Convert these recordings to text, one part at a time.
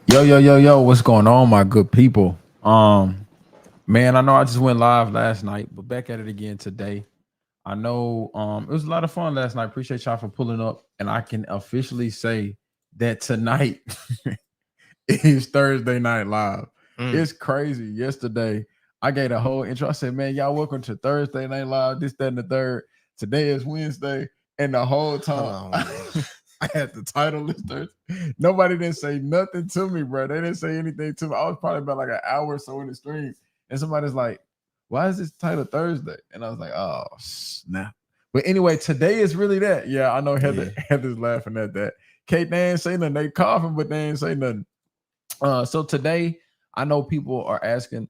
Yo, what's going on, my good people? Man, I know I just went live last night, but back at it again today. I know it was a lot of fun last night. Appreciate y'all for pulling up, and I can officially say that tonight is Thursday Night Live. It's crazy. Yesterday, I gave a whole intro. I said, man, y'all welcome to Thursday Night Live, this, that, and the third. Today is Wednesday, and the whole time I had the title listers. Nobody didn't say nothing to me, bro. They didn't say anything to me. I was probably about like an hour or so in the stream, and somebody's like, why is this title Thursday? And I was like, oh, snap. But anyway, today is really that. Yeah, I know Heather's laughing at that. Kate, they ain't say nothing. They coughing, but they ain't say nothing. So today, I know people are asking,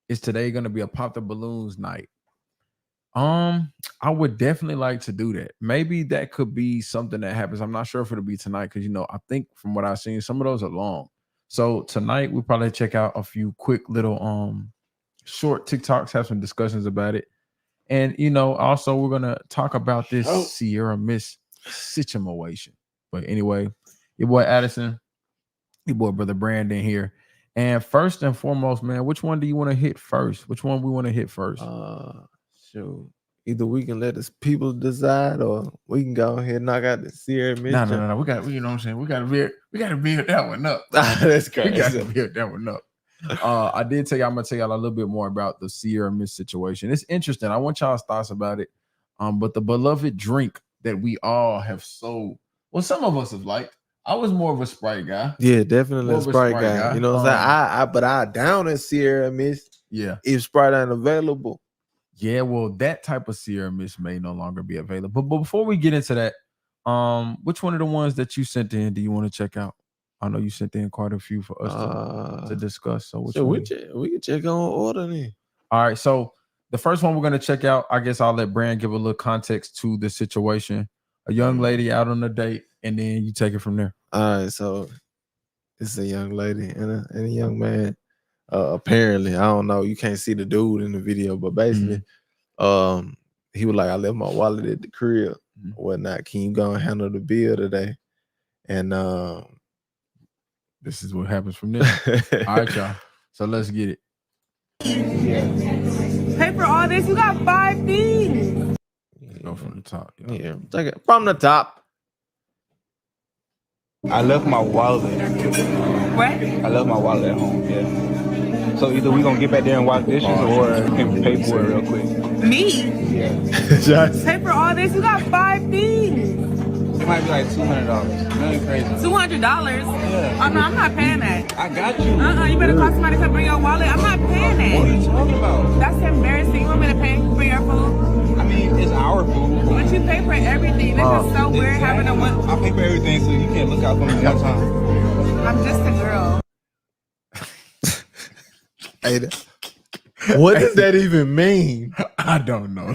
is today going to be a pop the balloons night? I would definitely like to do that. Maybe that could be something that happens. I'm not sure if it'll be tonight because I think from what I've seen, some of those are long. So tonight we'll probably check out a few quick little short TikToks, have some discussions about it. And also we're gonna talk about this Sierra Miss situation. But anyway, your boy Addison, your boy brother Brandon here. And first and foremost, man, which one do you want to hit first? Which one we want to hit first? Sure. Either we can let the people decide, or we can go ahead and knock out the Sierra Miss. No. We got, what I'm saying. We got to build that one up. That's crazy. We got to build that one up. I did tell you I'm gonna tell y'all a little bit more about the Sierra Miss situation. It's interesting. I want y'all's thoughts about it. But the beloved drink that we all have sold, well, some of us have liked. I was more of a Sprite guy. Yeah, definitely a Sprite guy. You know what I'm saying? I down at Sierra Miss. Yeah. If Sprite ain't available. Yeah, well, that type of Sierra Miss may no longer be available. But before we get into that, which one of the ones that you sent in do you want to check out? I know you sent in quite a few for us to discuss. So which one? We can check on order then. All right. So the first one we're going to check out, I guess I'll let Brand give a little context to the situation. A young lady out on a date, and then you take it from there. All right. So it's a young lady and a young man. Apparently, I don't know. You can't see the dude in the video, but basically, he was like, I left my wallet at the crib, whatnot. Can you go and handle the bill today? And this is what happens from there. All right, y'all. So let's get it. Pay for all this. You got 5 things. Go from the top. Yeah, take it from the top. I left my wallet. What? I left my wallet at home. Yeah. So either we gonna get back there and wash dishes, or pay for it real quick. Me? Yeah. Pay for all this. You got 5 things. It might be like $200. Nothing crazy. $200? Yeah. Oh no, I'm not paying that. I got you. You better call somebody to bring your wallet. I'm not paying that. What are you talking about? That's embarrassing. You want me to pay for your food? I mean, it's our food. But you pay for everything. This is so weird having a one. I pay for everything, so you can't look out for me one time. I'm just a girl. Hey, what does that even mean? I don't know.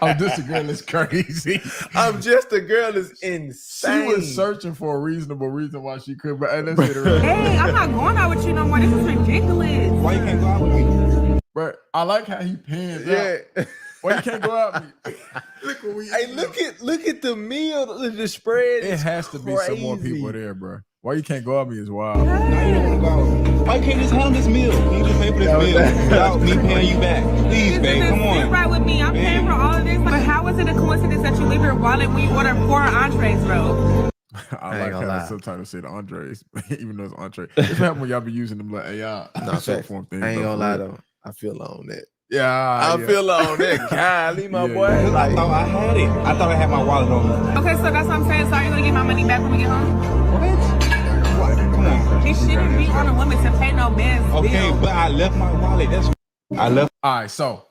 I'm just a girl. It's crazy. I'm just a girl is insane. She was searching for a reasonable reason why she could, but let's get it right. Hey, I'm not going out with you no more. This is ridiculous. Why you can't go out with me? But I like how he pans out. Why you can't go out with me? Look what we. Hey, look at the meal, the spread. It has to be some more people there, bro. Why you can't go out with me is wild. Now you don't want to go out. Why can't you just handle this meal? Can you just pay for this meal without me paying you back? Please, babe, come on. Sit right with me. I'm paying for all of this. But how is it a coincidence that you leave your wallet when you order 4 entrees, bro? I like how the subtitles say the entrees, even though it's entree. It's happened when y'all be using them like AI. Short form things. I ain't gonna lie though. I feel on that. Yeah, I feel on that. Golly, my boy. I thought I had it. I thought I had my wallet on me. Okay, so that's what I'm saying. So are you gonna get my money back when we get home? What? Come on. It shouldn't be on a woman to pay no man's bill. Okay, but I left my wallet. I left. All right, so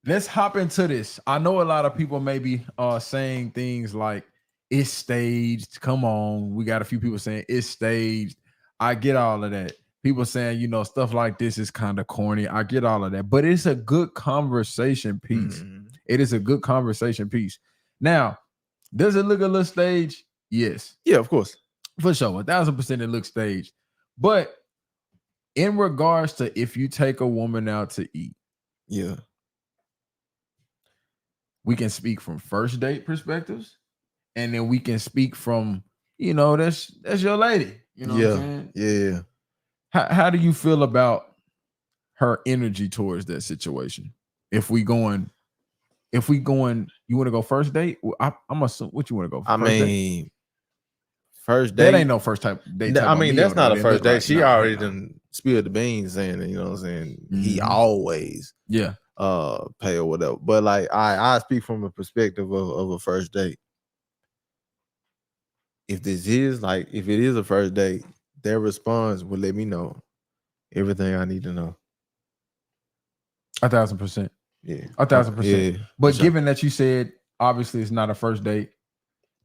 let's hop into this. I know a lot of people may be saying things like it's staged. Come on, we got a few people saying it's staged. I get all of that. People saying, stuff like this is kind of corny. I get all of that, but it's a good conversation piece. It is a good conversation piece. Now, does it look a little staged? Yes. Yeah, of course. For sure. 1,000% it looks staged. But in regards to if you take a woman out to eat, yeah, we can speak from first date perspectives, and then we can speak from, that's your lady. You know what I'm saying? Yeah. How do you feel about her energy towards that situation? If we going, you want to go first date? I'm assuming what you want to go. I First date? mean, first date. That ain't no first type date. I mean, that's not a first date. She already done. done spilled the beans saying, you know what I'm saying? He Mhm. always Yeah. pay or whatever. But like I speak from a perspective of a first date. If it is a first date, their response will let me know everything I need to know. 1,000%. Yeah. 1,000%. Yeah. But given that you said obviously it's not a first date,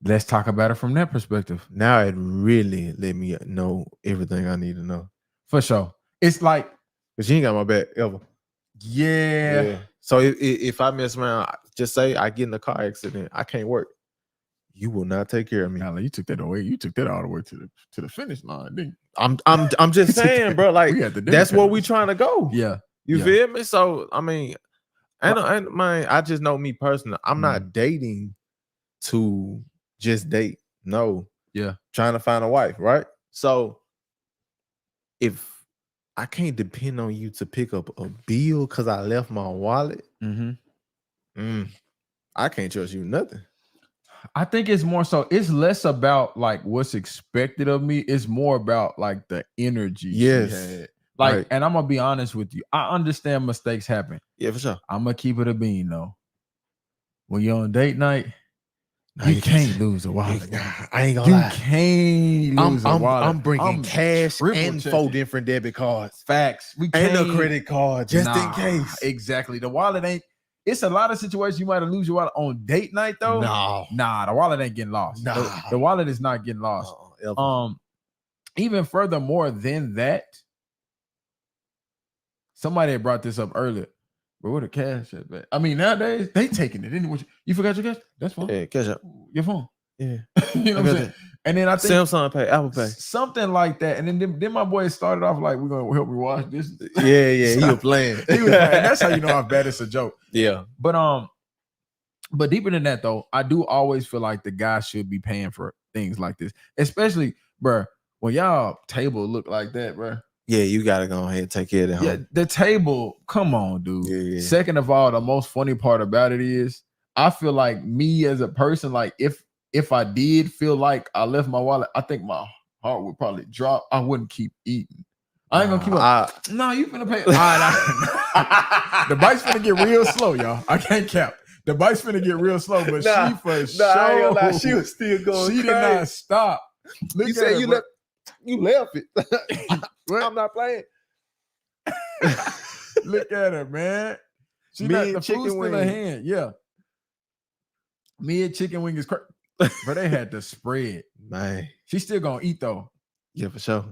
let's talk about it from that perspective. Now it really let me know everything I need to know. For sure. It's like, but she ain't got my back ever. Yeah. So if I mess around, just say I get in a car accident, I can't work. You will not take care of me. Now, you took that away. You took that all the way to the finish line, didn't you? I'm just saying, bro. Like that's where we trying to go. Yeah. You feel me? So I mean, I just know me personally. I'm not dating to just date. No. Yeah. Trying to find a wife, right? So if I can't depend on you to pick up a bill because I left my wallet, I can't trust you nothing. I think it's more so, it's less about like what's expected of me. It's more about like the energy she had. Like, right. And I'm gonna be honest with you. I understand mistakes happen. Yeah, for sure. I'm gonna keep it a bean though. When you're on date night, you can't lose a wallet. I ain't gonna lie. You can't lose a wallet. I'm bringing cash and 4 different debit cards. Facts. We can't. And a credit card just in case. Exactly. The wallet ain't. It's a lot of situations you might have lose your wallet on date night though. Nah, the wallet ain't getting lost. The wallet is not getting lost. Even furthermore than that, somebody had brought this up earlier. But where the cash at? Man? I mean, nowadays they taking it anyway. You forgot your cash? That's fine. Yeah, cash out. Your phone. Yeah. You know what I'm saying? And then I think Samsung Pay, Apple Pay, something like that. And then my boy started off like, "We're gonna help me wash this." Yeah. He was playing. That's how you know how bad it's a joke. Yeah. But deeper than that though, I do always feel like the guy should be paying for things like this, especially, bro. When y'all table look like that, bro. Yeah, you gotta go ahead and take care of that. Yeah, the table. Come on, dude. Yeah. Second of all, the most funny part about it is, I feel like me as a person, like if I did feel like I left my wallet, I think my heart would probably drop. I wouldn't keep eating. I ain't gonna keep up. No, you finna pay. The bike's finna get real slow, y'all. I can't cap. The bike's finna get real slow, but she for sure. She was still going. She did not stop. Look, you said you left it. I'm not playing. Look at her, man. She got the food still in her hand. Yeah. Me and chicken wing is crazy. But they had the spread. Man. She's still gonna eat though. Yeah, for sure.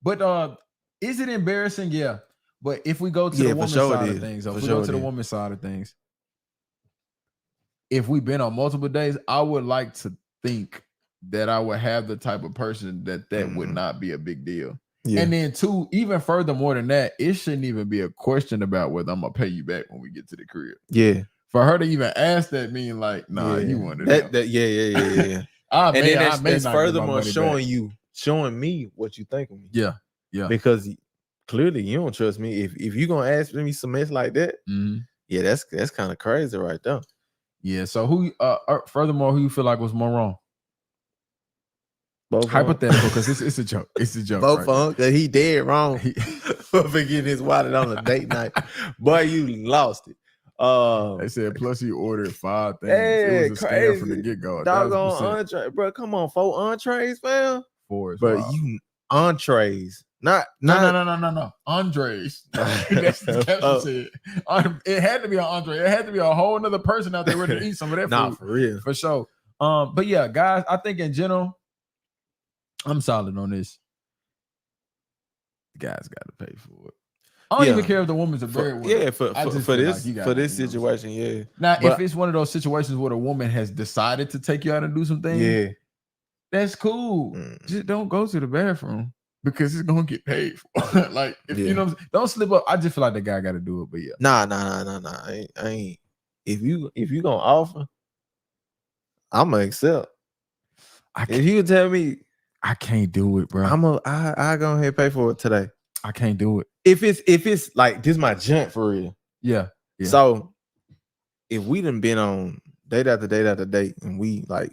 But is it embarrassing? Yeah. But if we go to the woman's side of things, the woman's side of things, if we've been on multiple days, I would like to think that I would have the type of person that would not be a big deal. Yeah. And then two, even furthermore than that, it shouldn't even be a question about whether I'm gonna pay you back when we get to the crib. Yeah. For her to even ask that, mean like, nah, you wanted that. Yeah. And then that's furthermore showing me what you think of me. Yeah. Because clearly you don't trust me. If you're gonna ask me some mess like that, yeah, that's kind of crazy right there. Yeah. So who furthermore, who you feel like was more wrong? Both hypothetical, because it's a joke. It's a joke. Both of them, because he dead wrong for forgetting his wallet on a date night. Boy, you lost it. They said plus he ordered 5 things. Hey, it was a scam from the get-go. Doggone entree, bro. Come on, 4 entrees, fam. 4 is but wild. You entrees. No. Andres. That's the caption said. It had to be an Andre. It had to be a whole nother person out there ready to eat some of that food. Nah, for real. For sure. But yeah, guys, I think in general, I'm solid on this. The guy's got to pay for it. I don't even care if the woman's a breadwinner. Yeah, for this situation, yeah. Now, if it's one of those situations where the woman has decided to take you out and do some things, yeah, that's cool. Just don't go to the bathroom because it's gonna get paid for. Like, if you know, don't slip up. I just feel like the guy got to do it. But yeah, nah. I ain't. If you gonna offer, I'm gonna accept. If you tell me, I can't do it, bro. I go ahead and pay for it today. I can't do it. If it's like this my junk for real. Yeah. Yeah. So if we done been on date after date after date and we like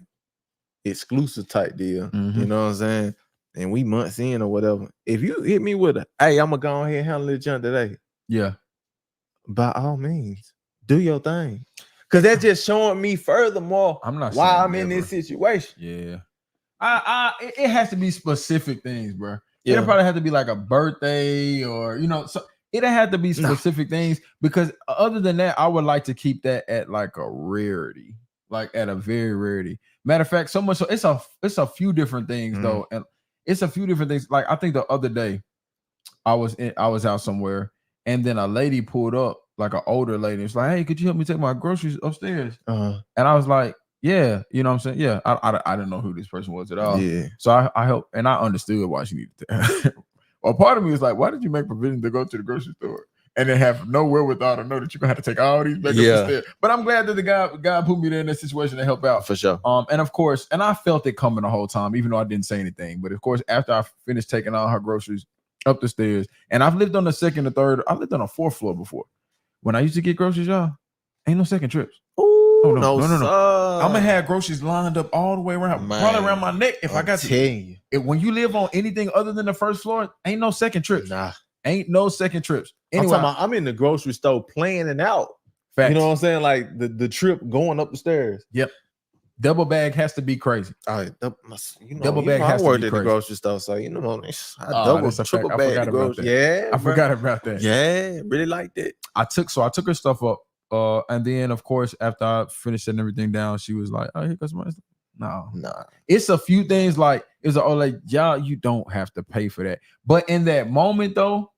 exclusive type deal, you know what I'm saying? And we months in or whatever. If you hit me with hey, I'm gonna go ahead and handle this junk today. Yeah. By all means, do your thing. Cause that's just showing me furthermore I'm not why saying I'm in never. this situation. Yeah. It has to be specific things, bro. Yeah. It'll probably have to be like a birthday or so it'll have to be specific things because other than that, I would like to keep that at like a rarity, like at a very rarity. Matter of fact, so much so it's a few different things though, and it's a few different things. Like I think the other day, I was out somewhere, and then a lady pulled up, like an older lady. It's like, hey, could you help me take my groceries upstairs? And I was like, yeah, you know what I'm saying? Yeah, I didn't know who this person was at all. Yeah. So I helped, and I understood why she needed to. Well, part of me was like, why did you make provision to go to the grocery store and then have no wherewithal to know that you're gonna have to take all these back up the stairs? But I'm glad that the guy put me there in that situation to help out. For sure. And of course, and I felt it coming the whole time, even though I didn't say anything. But of course, after I finished taking all her groceries up the stairs, and I've lived on the second or third, I lived on a fourth floor before. When I used to get groceries, y'all, ain't no second trips. Oh, no. I'm gonna have groceries lined up all the way around, probably around my neck if I got to. When you live on anything other than the first floor, ain't no second trips. Nah, ain't no second trips. Anyway, I'm in the grocery store planning out. Facts. You know what I'm saying? Like the trip going up the stairs. Yep. Double bag has to be crazy. Double bag has to be crazy. The grocery store, so you know, I triple bag the grocery. Yeah, I forgot about that. Yeah, really like that. I took her stuff up. And then of course, after I finished setting everything down, she was like, "Oh, here goes my stuff." No, nah. It's a few things like y'all, you don't have to pay for that. But in that moment, though,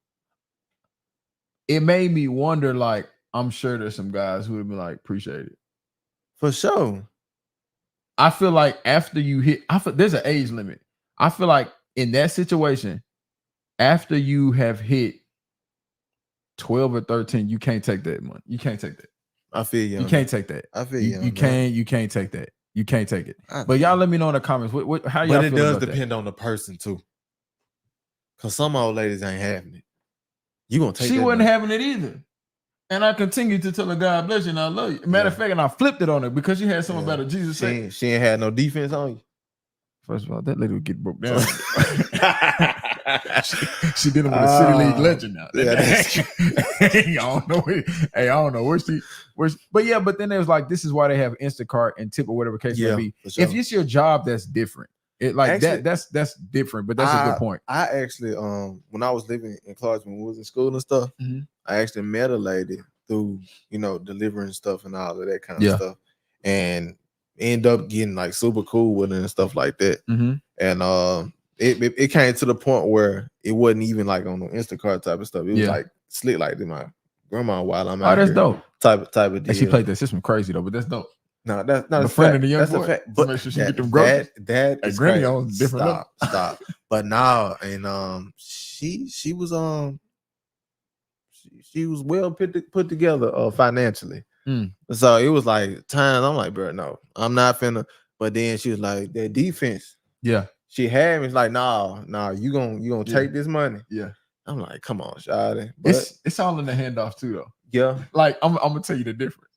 it made me wonder. Like, I'm sure there's some guys who would be like, "Appreciate it." For sure. I feel like after you hit, there's an age limit. I feel like in that situation, after you have hit 12 or 13, you can't take that money. You can't take that. I feel you. You can't take that. I feel you. You can't take that. You can't take it. But y'all let me know in the comments how y'all feel. But it does depend on the person too. Cause some old ladies ain't having it. You gonna take? She wasn't having it either. And I continued to tell her, God bless you, and I love you. Matter of fact, and I flipped it on her because she had something about her Jesus saying. She ain't had no defense on you. First of all, that lady would get broke down. she did it with a City League legend now. I don't know. I don't know where she. But then it was like, this is why they have Instacart and tip or whatever case may be. Sure. If it's your job, that's different. That's different. But that's a good point. I actually, when I was living in Clarksville, when we was in school and stuff, I actually met a lady through, delivering stuff and all of that kind of stuff, and end up getting like super cool with it and stuff like that. And it came to the point where it wasn't even like on the Instacart type of stuff. It was like slick like my grandma while I'm out. Oh, that's dope. Type of deal. And she played that system crazy though, but that's dope. No, that's not a friend of the young boy. But make sure she get them groceries. That is Granny on different. Stop. But now, and she was she was well put together financially. So it was like times I'm like, bro, no, I'm not finna. But then she was like, that defense. Yeah. She had me like, nah, you gonna take this money. Yeah. I'm like, come on, shawty. It's all in the handoff too, though. Yeah. Like I'm gonna tell you the difference.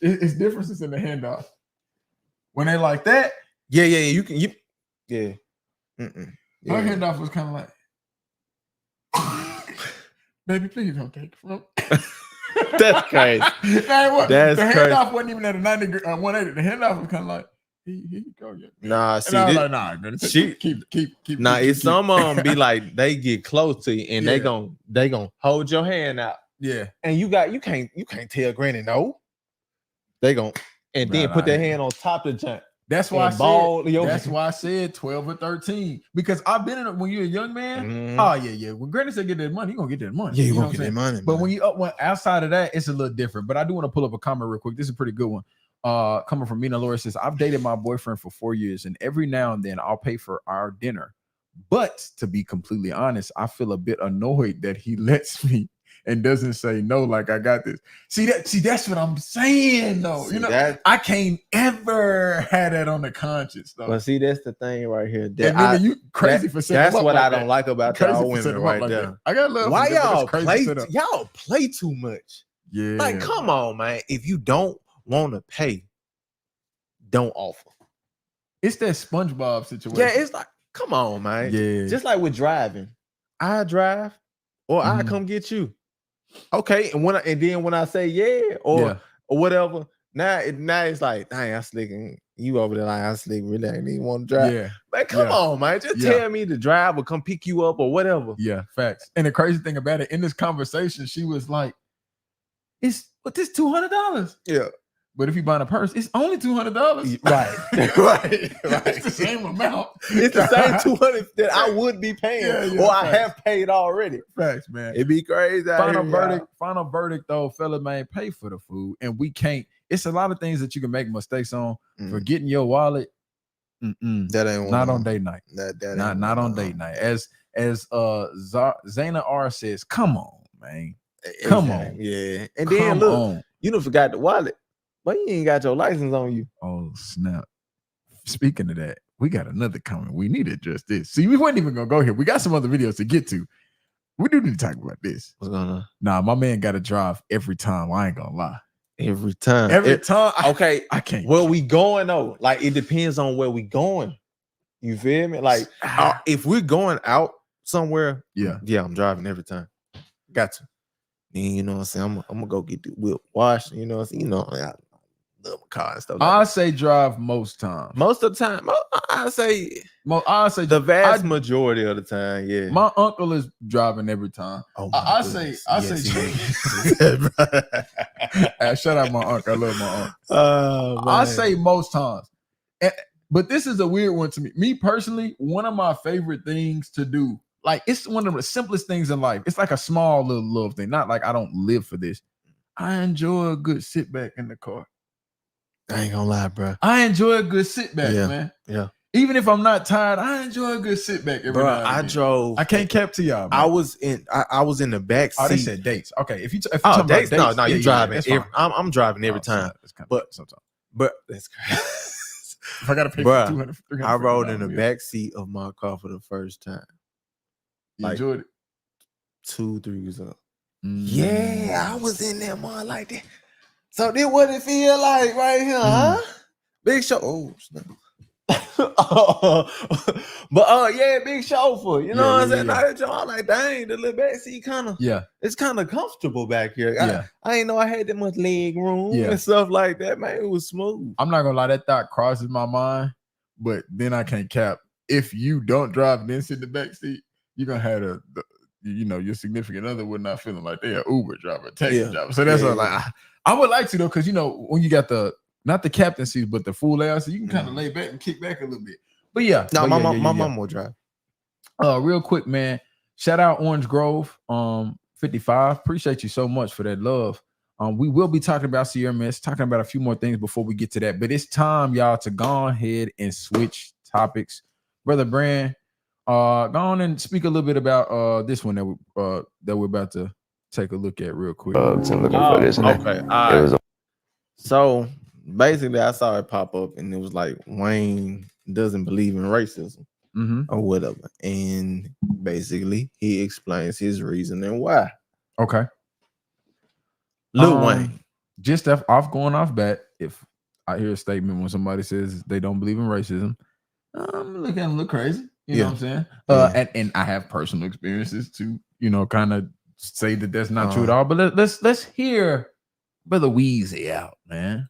It's differences in the handoff. When they like that, yeah. Her handoff was kind of like, baby, please don't take it from. That's crazy. The handoff wasn't even at a 180. The handoff was kind of like, here you go. Yeah. Nah, see, and I was like, nah, man, keep. Nah, it's some of them be like they get close to you and they gon' hold your hand out. Yeah, and you can't tell Granny no. They gon' and then put their hand on top of the junk. That's why I said 12 or 13. Because I've been in it when you're a young man. Oh yeah. When Granny said get that money, you're gonna get that money. Yeah, you're gonna get that money. But when outside of that, it's a little different. But I do want to pull up a comment real quick. This is a pretty good one. Coming from Mina Laura says, I've dated my boyfriend for 4 years, and every now and then I'll pay for our dinner. But to be completely honest, I feel a bit annoyed that he lets me and doesn't say no, like I got this. See, that's what I'm saying, though. See, You know, that- I can't ever have that on the conscience, though. But see, that's the thing right here. And then you crazy for setting That's them up what like I that. don't like about Crazy y'all for women setting them up right like there. that. I got love. Why for them, but y'all it's crazy play? setup. Y'all play too much. Yeah, Like, come on, man. If you don't want to pay, don't offer. It's that SpongeBob situation. Yeah, it's like, come on, man. Yeah. Just like with driving, I drive or I Mhm. come get you. Okay, and then when I say yeah or whatever, now it's like, dang, I slick, and you over there like I slick, really ain't even want to drive. Yeah. Man, come on, man. Just tell me to drive or come pick you up or whatever. Yeah, facts. And the crazy thing about it, in this conversation, she was like, this $200. Yeah. But if you buy a purse, it's only $200. Right. right. It's the same amount. It's the same 200 that I would be paying, or I have paid already. Facts, man. It'd be crazy. Final verdict, though, fella, man, pay for the food, and we can't. It's a lot of things that you can make mistakes on. Forgetting your wallet, that ain't not on date night. That not on date night. As Zayna R says, come on, man, come on, yeah. And then look, you forgot the wallet. But you ain't got your license on you. Oh, snap. Speaking of that, we got another comment. We need to address this. See, we weren't even going to go here. We got some other videos to get to. We do need to talk about this. What's going on? Nah, my man got to drive every time. I ain't going to lie. Every time. Okay. I can't. Where we going, though? Like, it depends on where we going. You feel me? Like, if we're going out somewhere, yeah, I'm driving every time. Got to. Then, you know what I'm saying? I'm going to go get the whip washed. You know what I'm saying? I love my car and stuff. I say drive most times. Most of the time, I say the vast majority of the time. Yeah, my uncle is driving every time. Oh, I say. Shout out my uncle. I love my uncle. I say most times, but this is a weird one to me. Me personally, one of my favorite things to do. Like, it's one of the simplest things in life. It's like a small little thing. Not like I don't live for this. I enjoy a good sit back in the car. I ain't gonna lie, bro. I enjoy a good sit back, man. Yeah. Even if I'm not tired, I enjoy a good sit back. I drove. I can't cap to y'all. Man. I was in the back seat. Oh, they said dates. Okay, if you dates, no, you driving. I'm driving every time. But that's crazy. If I gotta pay for 200, I rode in the back seat of my car for the first time. You enjoyed it? 2-3 years up. Yeah, I was in there more like that. So this what it feel like right here, huh? Big show. Oh, snap. But yeah, big chauffeur. You know what I'm saying? Yeah. I'm like, dang, the little back seat it's kind of comfortable back here. I ain't know I had that much leg room and stuff like that. Man, it was smooth. I'm not gonna lie, that thought crosses my mind, but then I can't cap. If you don't drive and then sit in the back seat, you're gonna have your significant other would not feeling like they're Uber driver, taxi driver. So that's like I would like to, though, because when you got not the captain seat, but the full air, so you can kind of lay back and kick back a little bit. But yeah, my mom will drive. Real quick, man. Shout out Orange Grove, 55. Appreciate you so much for that love. We will be talking about CRMS, talking about a few more things before we get to that. But it's time, y'all, to go ahead and switch topics. Brother Brand, go on and speak a little bit about this one that we're about to take a look at real quick. And looking for this. Okay. So basically, I saw it pop up, and it was like Wayne doesn't believe in racism or whatever. And basically, he explains his reasoning why. Okay. Lil Wayne. Just going off bat, if I hear a statement when somebody says they don't believe in racism, I'm looking at them look crazy. You know what I'm saying? And I have personal experiences to, kind of say that that's not true at all. But let's hear Brother Weezy out, man.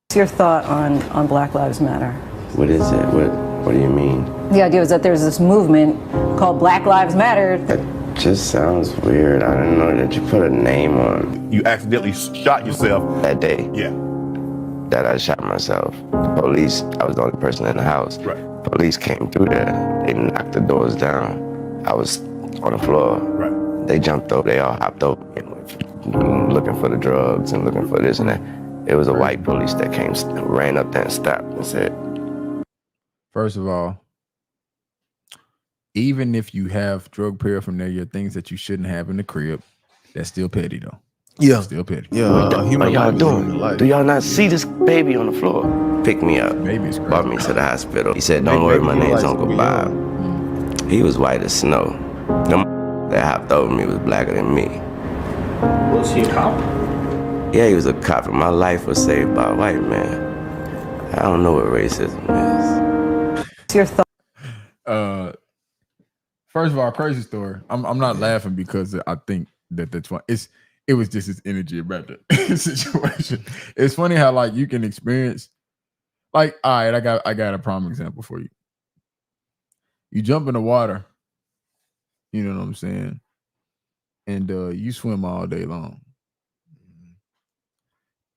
What's your thought on Black Lives Matter? What is it? What do you mean? The idea is that there's this movement called Black Lives Matter. That just sounds weird. I didn't know that you put a name on. You accidentally shot yourself that day. Yeah. That I shot myself. The police, I was the only person in the house. Right. Police came through there. They knocked the doors down. I was on the floor. Right. They jumped over. They all hopped over and went looking for the drugs and looking for this and that. It was a white police that came, ran up there and stopped and said. First of all, even if you have drug paraphernalia, things that you shouldn't have in the crib, That's still petty though. Yeah, Still petty. yeah. Human y'all life is doing? human life. Do y'all not see this baby on the floor? Picked me up, Baby's crazy. brought me to the hospital. He said, Make "Don't worry, baby my look name's like Uncle Scooby Bob." Doo. He was white as snow. The that hopped over me was blacker than me. Was he a cop? Yeah, he was a cop, and my life was saved by a white man. I don't know what racism is. Your thoughts? First of all, crazy story. I'm not laughing because I think that's fun. It was just his energy about the situation. It's funny how like you can experience, like, all right, I got a prime example for you. You jump in the water, you know what I'm saying, and you swim all day long.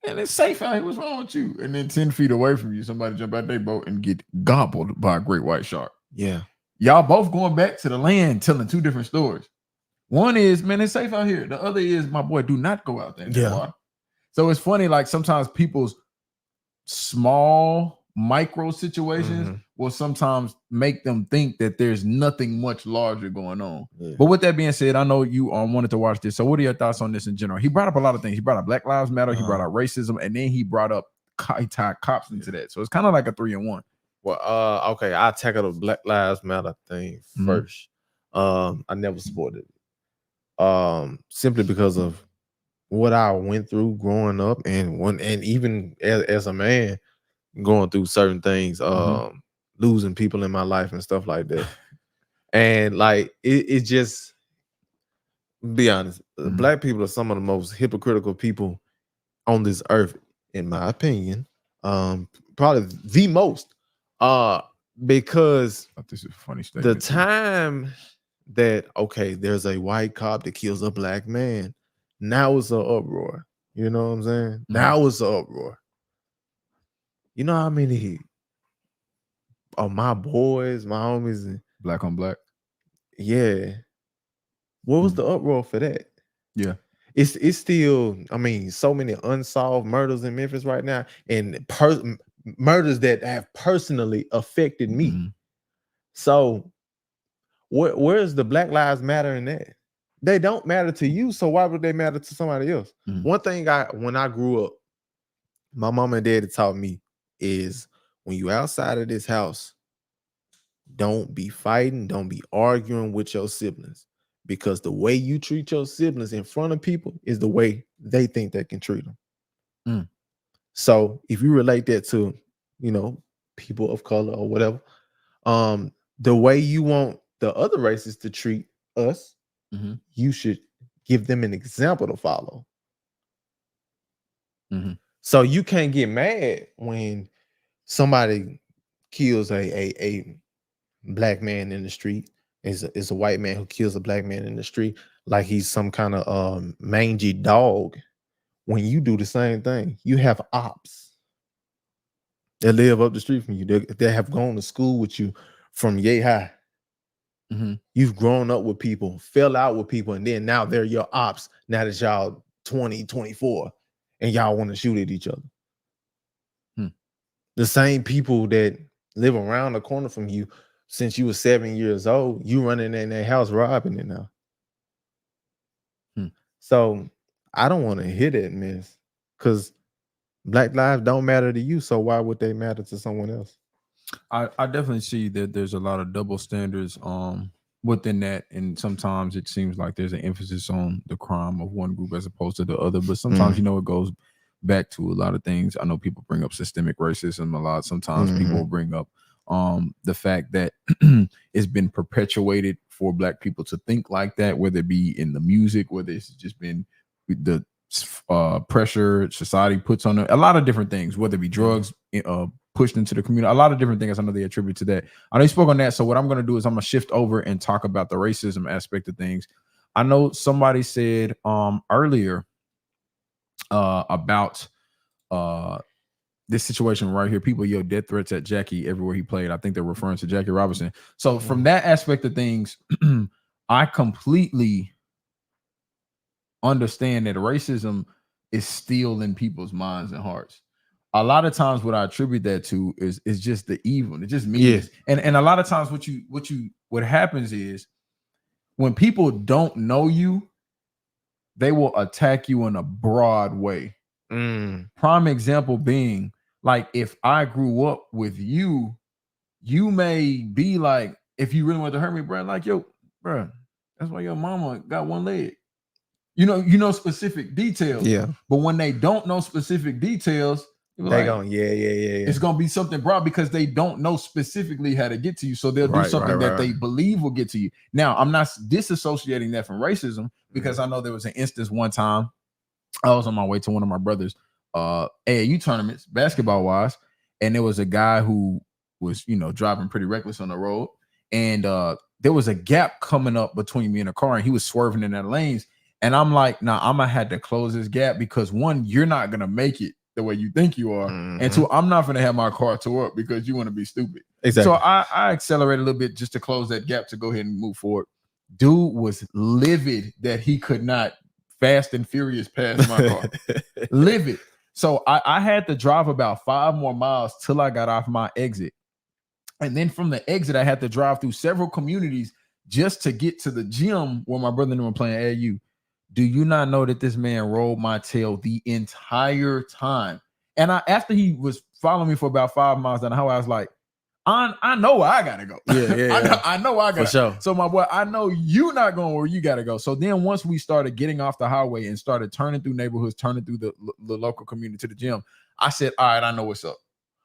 And it's safe out here. What's wrong with you? And then 10 feet away from you, somebody jump out their boat and get gobbled by a great white shark. Yeah. Y'all both going back to the land telling two different stories. One is, man, it's safe out here. The other is, my boy, do not go out there in that water. So it's funny, like sometimes people's small micro situations will sometimes make them think that there's nothing much larger going on. Yeah. But with that being said, I know you wanted to watch this. So what are your thoughts on this in general? He brought up a lot of things. He brought up Black Lives Matter. He brought up racism. And then he brought up, he tied cops into that. So it's kind of like a 3-in-1. Well, okay, I'll tackle the Black Lives Matter thing first. I never supported it. Simply because of what I went through growing up and even as a man going through certain things, losing people in my life and stuff like that. And like it just, be honest, Black people are some of the most hypocritical people on this earth, in my opinion. Probably the most. Because this is a funny statement. The time that, okay, there's a white cop that kills a black man, now it's an uproar. You know what I'm saying? Now it's an uproar. You know how many of my boys, my homies, black on black? Yeah. What was the uproar for that? Yeah. It's still, I mean, so many unsolved murders in Memphis right now, and murders that have personally affected me. So where's the Black Lives Matter in that? They don't matter to you, so why would they matter to somebody else? One thing when I grew up, my mom and daddy taught me is, when you outside of this house, don't be fighting, don't be arguing with your siblings, because the way you treat your siblings in front of people is the way they think they can treat them. So if you relate that to, you know, people of color or whatever, the way you want the other races to treat us, you should give them an example to follow. So you can't get mad when somebody kills a black man in the street, is a white man who kills a black man in the street like he's some kind of mangy dog, when you do the same thing. You have ops that live up the street from you. They have gone to school with you from yay high. You've grown up with people, fell out with people, and then now they're your ops. Now that y'all 20, 24, and y'all want to shoot at each other. The same people that live around the corner from you since you were 7 years old, you running in their house robbing it now. So I don't want to hear that mess, because Black lives don't matter to you, so why would they matter to someone else? I definitely see that there's a lot of double standards within that, and sometimes it seems like there's an emphasis on the crime of one group as opposed to the other. But sometimes, you know, it goes back to a lot of things. I know people bring up systemic racism a lot. Sometimes people bring up the fact that it's been perpetuated for Black people to think like that, whether it be in the music, whether it's just been the pressure society puts on a lot of different things, whether it be drugs pushed into the community, a lot of different things. I know they attribute to that. I know you spoke on that. So what I'm going to do is I'm going to shift over and talk about the racism aspect of things. I know somebody said earlier about this situation right here. People yell death threats at Jackie everywhere he played. I think they're referring to Jackie Robinson. So from that aspect of things, I completely understand that racism is still in people's minds and hearts. A lot of times what I attribute that to is just the evil. It just means, and a lot of times what happens is, when people don't know you, they will attack you in a broad way. Mm. Prime example being, like, if I grew up with you, you may be like, if you really want to hurt me, bro, like, yo, bro, that's why your mama got one leg. You know specific details. Yeah. But when they don't know specific details, They like, going, yeah. it's gonna be something broad because they don't know specifically how to get to you. So they'll do something that they believe will get to you. Now, I'm not disassociating that from racism because I know there was an instance one time I was on my way to one of my brother's AAU tournaments, basketball wise, and there was a guy who was, driving pretty reckless on the road, and there was a gap coming up between me and the car, and he was swerving in that lanes. And I'm like, nah, I'm gonna have to close this gap because one, you're not gonna make it the way you think you are, and two, I'm not gonna have my car tore up because you want to be stupid. Exactly. So I accelerated a little bit just to close that gap to go ahead and move forward. Dude was livid that he could not fast and furious past my car. Livid. So I had to drive about 5 more miles till I got off my exit. And then from the exit, I had to drive through several communities just to get to the gym where my brother and them were playing AAU. Do you not know that this man rolled my tail the entire time? And after he was following me for about 5 miles down the highway, I was like, I know where I gotta go. Yeah. I know I gotta. For sure. So my boy, I know you not going where you gotta go. So then once we started getting off the highway and started turning through neighborhoods, turning through the local community to the gym, I said, all right, I know what's up.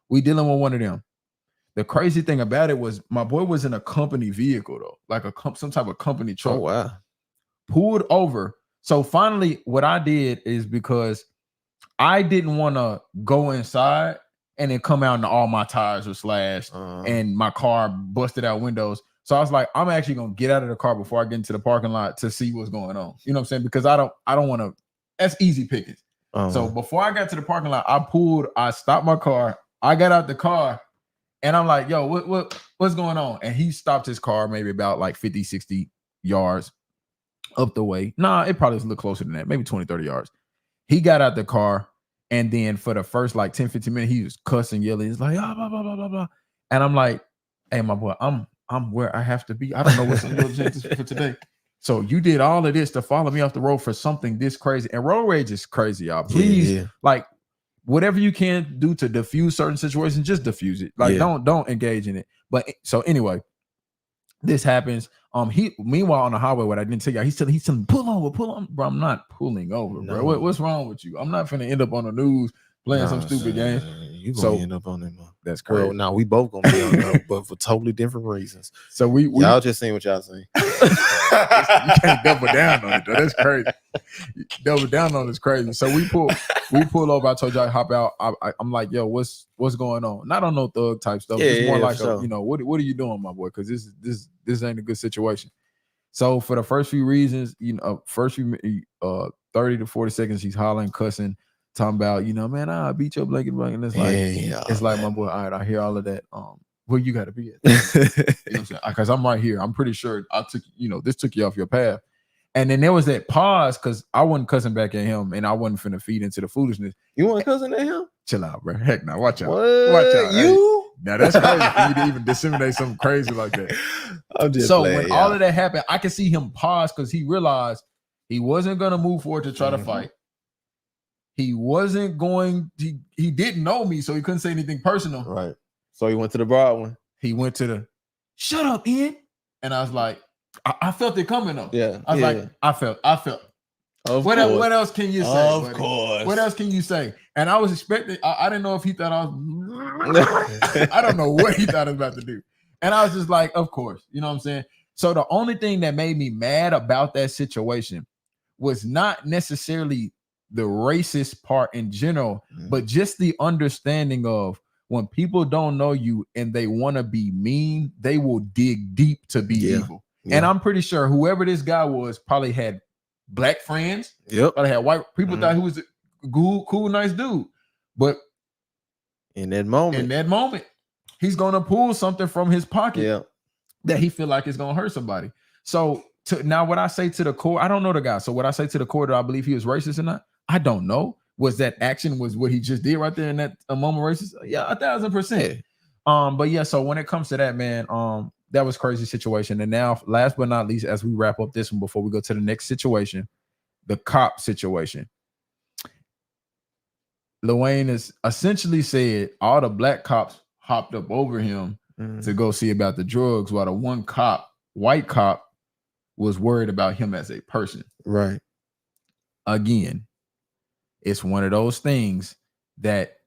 We dealing with one of them. The crazy thing about it was my boy was in a company vehicle though, like some type of company truck. Oh wow. Pulled over. So finally, what I did is because I didn't want to go inside and then come out and all my tires were slashed and my car busted out windows. So I was like, I'm actually gonna get out of the car before I get into the parking lot to see what's going on. You know what I'm saying? Because I don't want to. That's easy pickings. So before I got to the parking lot, I stopped my car. I got out the car and I'm like, yo, what's going on? And he stopped his car maybe about like 50, 60 yards up the way. Nah, it probably was a little closer than that, maybe 20, 30 yards. He got out the car, and then for the first like 10, 15 minutes, he was cussing, yelling. He's like, blah, blah, blah, blah, blah. And I'm like, hey, my boy, I'm where I have to be. I don't know what's on your agenda for today. So you did all of this to follow me off the road for something this crazy. And road rage is crazy, y'all. Please, like, whatever you can do to diffuse certain situations, just diffuse it. Like, don't engage in it. But so anyway, this happens. Meanwhile on the highway, what I didn't tell you, he's telling me, pull on, bro. I'm not pulling over, bro. What's wrong with you? I'm not finna end up on the news playing some stupid game. You gonna end up on them. That's crazy. Well, now we both gonna be on them, but for totally different reasons. So y'all just saying what y'all saying. You can't double down on it though. That's crazy. Double down on it's crazy. So we pull over. I told y'all hop out. I'm like, yo, what's going on? Not on no thug type stuff. It's more like what are you doing, my boy? Because this ain't a good situation. So for the first few reasons, first few 30 to 40 seconds, he's hollering, cussing, talking about, man, I beat your blanket, and it's like, it's like, my boy, all right, I hear all of that. Where you got to be at? You know what I'm saying? Because I'm right here. I'm pretty sure this took you off your path. And then there was that pause because I wasn't cussing back at him, and I wasn't finna feed into the foolishness. You weren't cussing at him? Chill out, bro. Heck no. Watch out. What? Watch out. You? Hey, now that's crazy for you to even disseminate something crazy like that. I'm just so playing, when all of that happened, I could see him pause because he realized he wasn't gonna move forward to try to fight. He wasn't going. He didn't know me, so he couldn't say anything personal. Right. So he went to the broad one. He went to the shut up, Ian. And I was like, I felt it coming though. Yeah. I was like, I felt. What else can you say? Of course. What else can you say? And I was expecting. I didn't know if he thought I was. I don't know what he thought I was about to do. And I was just like, of course. You know what I'm saying? So the only thing that made me mad about that situation was not necessarily the racist part in general, but just the understanding of when people don't know you and they want to be mean, they will dig deep to be evil. Yeah. And I'm pretty sure whoever this guy was probably had black friends. Yep. Probably had white people thought he was a cool, nice dude. But in that moment, he's gonna pull something from his pocket that he feel like is gonna hurt somebody. So now what I say to the core, I don't know the guy. So what I say to the core, that I believe he was racist or not, I don't know. Was that action was what he just did right there in that moment racist? Yeah, 1,000%. But yeah, so when it comes to that, man, that was crazy situation. And now, last but not least, as we wrap up this one before we go to the next situation, the cop situation. Lil Wayne has essentially said all the black cops hopped up over him to go see about the drugs, while the one cop, white cop, was worried about him as a person. Right. Again, it's one of those things that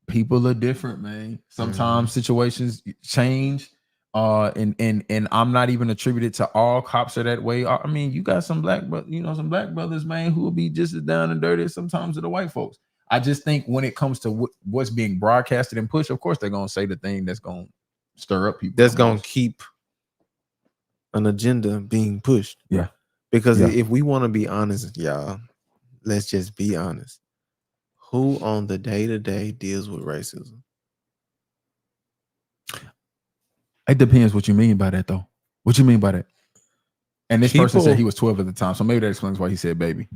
people are different, man. Sometimes situations change. And I'm not even attributed to all cops are that way. I mean, you got some black brothers, man, who will be just as down and dirty sometimes as the white folks. I just think when it comes to what's being broadcasted and pushed, of course they're gonna say the thing that's gonna stir up people. That's gonna keep an agenda being pushed. Yeah. Because if we want to be honest, y'all, let's just be honest. Who on the day-to-day deals with racism? It depends what you mean by that, though. What you mean by that? And this person said he was 12 at the time, so maybe that explains why he said baby.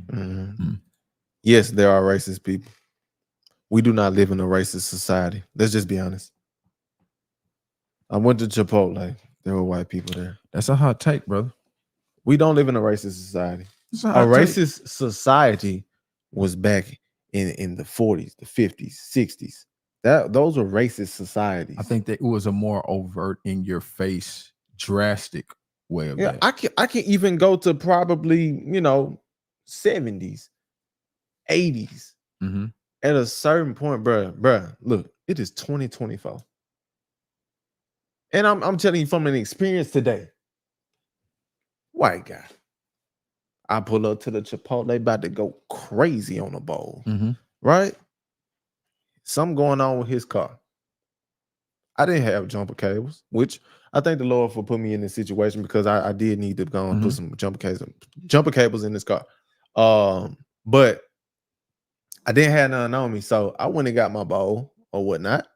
Yes, there are racist people. We do not live in a racist society. Let's just be honest. I went to Chipotle. There were white people there. That's a hot take, brother. We don't live in a racist society. It's a A hot take. racist society was back in the 40s, the 50s, 60s. Those were racist societies. I think that it was a more overt, in your face, drastic way of that. I can even go to probably 70s, 80s. At a certain point, bruh, look, it is 2024. And I'm telling you from an experience today. White guy. I pull up to the Chipotle, about to go crazy on the bowl. Right? Something going on with his car. I didn't have jumper cables, which I thank the Lord for putting me in this situation, because I did need to go and put some jumper cables in this car. But I didn't have none on me, so I went and got my bowl or whatnot.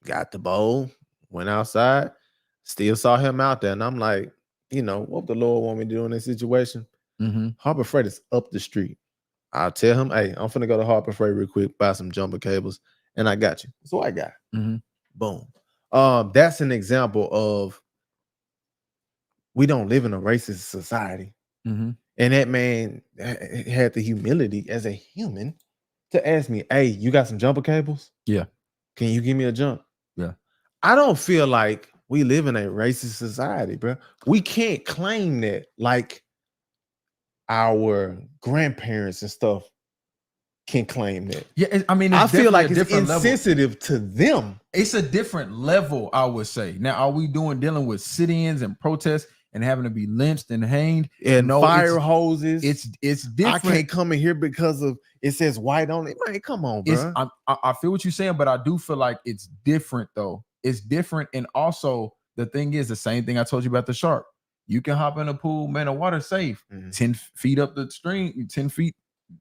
Got the bowl, went outside, still saw him out there, and I'm like, what the Lord want me to do in this situation? Harbor Freight is up the street. I'll tell him, hey, I'm finna go to Harbor Freight real quick, buy some jumper cables, and I got you. So I got. Boom. That's an example of we don't live in a racist society. And that man had the humility as a human to ask me, hey, you got some jumper cables? Yeah. Can you give me a jump? Yeah. I don't feel like we live in a racist society, bro. We can't claim that like our grandparents and stuff can claim that. Yeah, I mean, I feel like it's different insensitive to them. It's a different level, I would say. Now, are we dealing with sit-ins and protests and having to be lynched and hanged and fire hoses? It's different. I can't come in here because of it says white on it. Man, come on, bro. I feel what you're saying, but I do feel like it's different, though. It's different, and also the thing is the same thing I told you about the shark. You can hop in a pool, man. The water's safe. 10 feet up the stream, 10 feet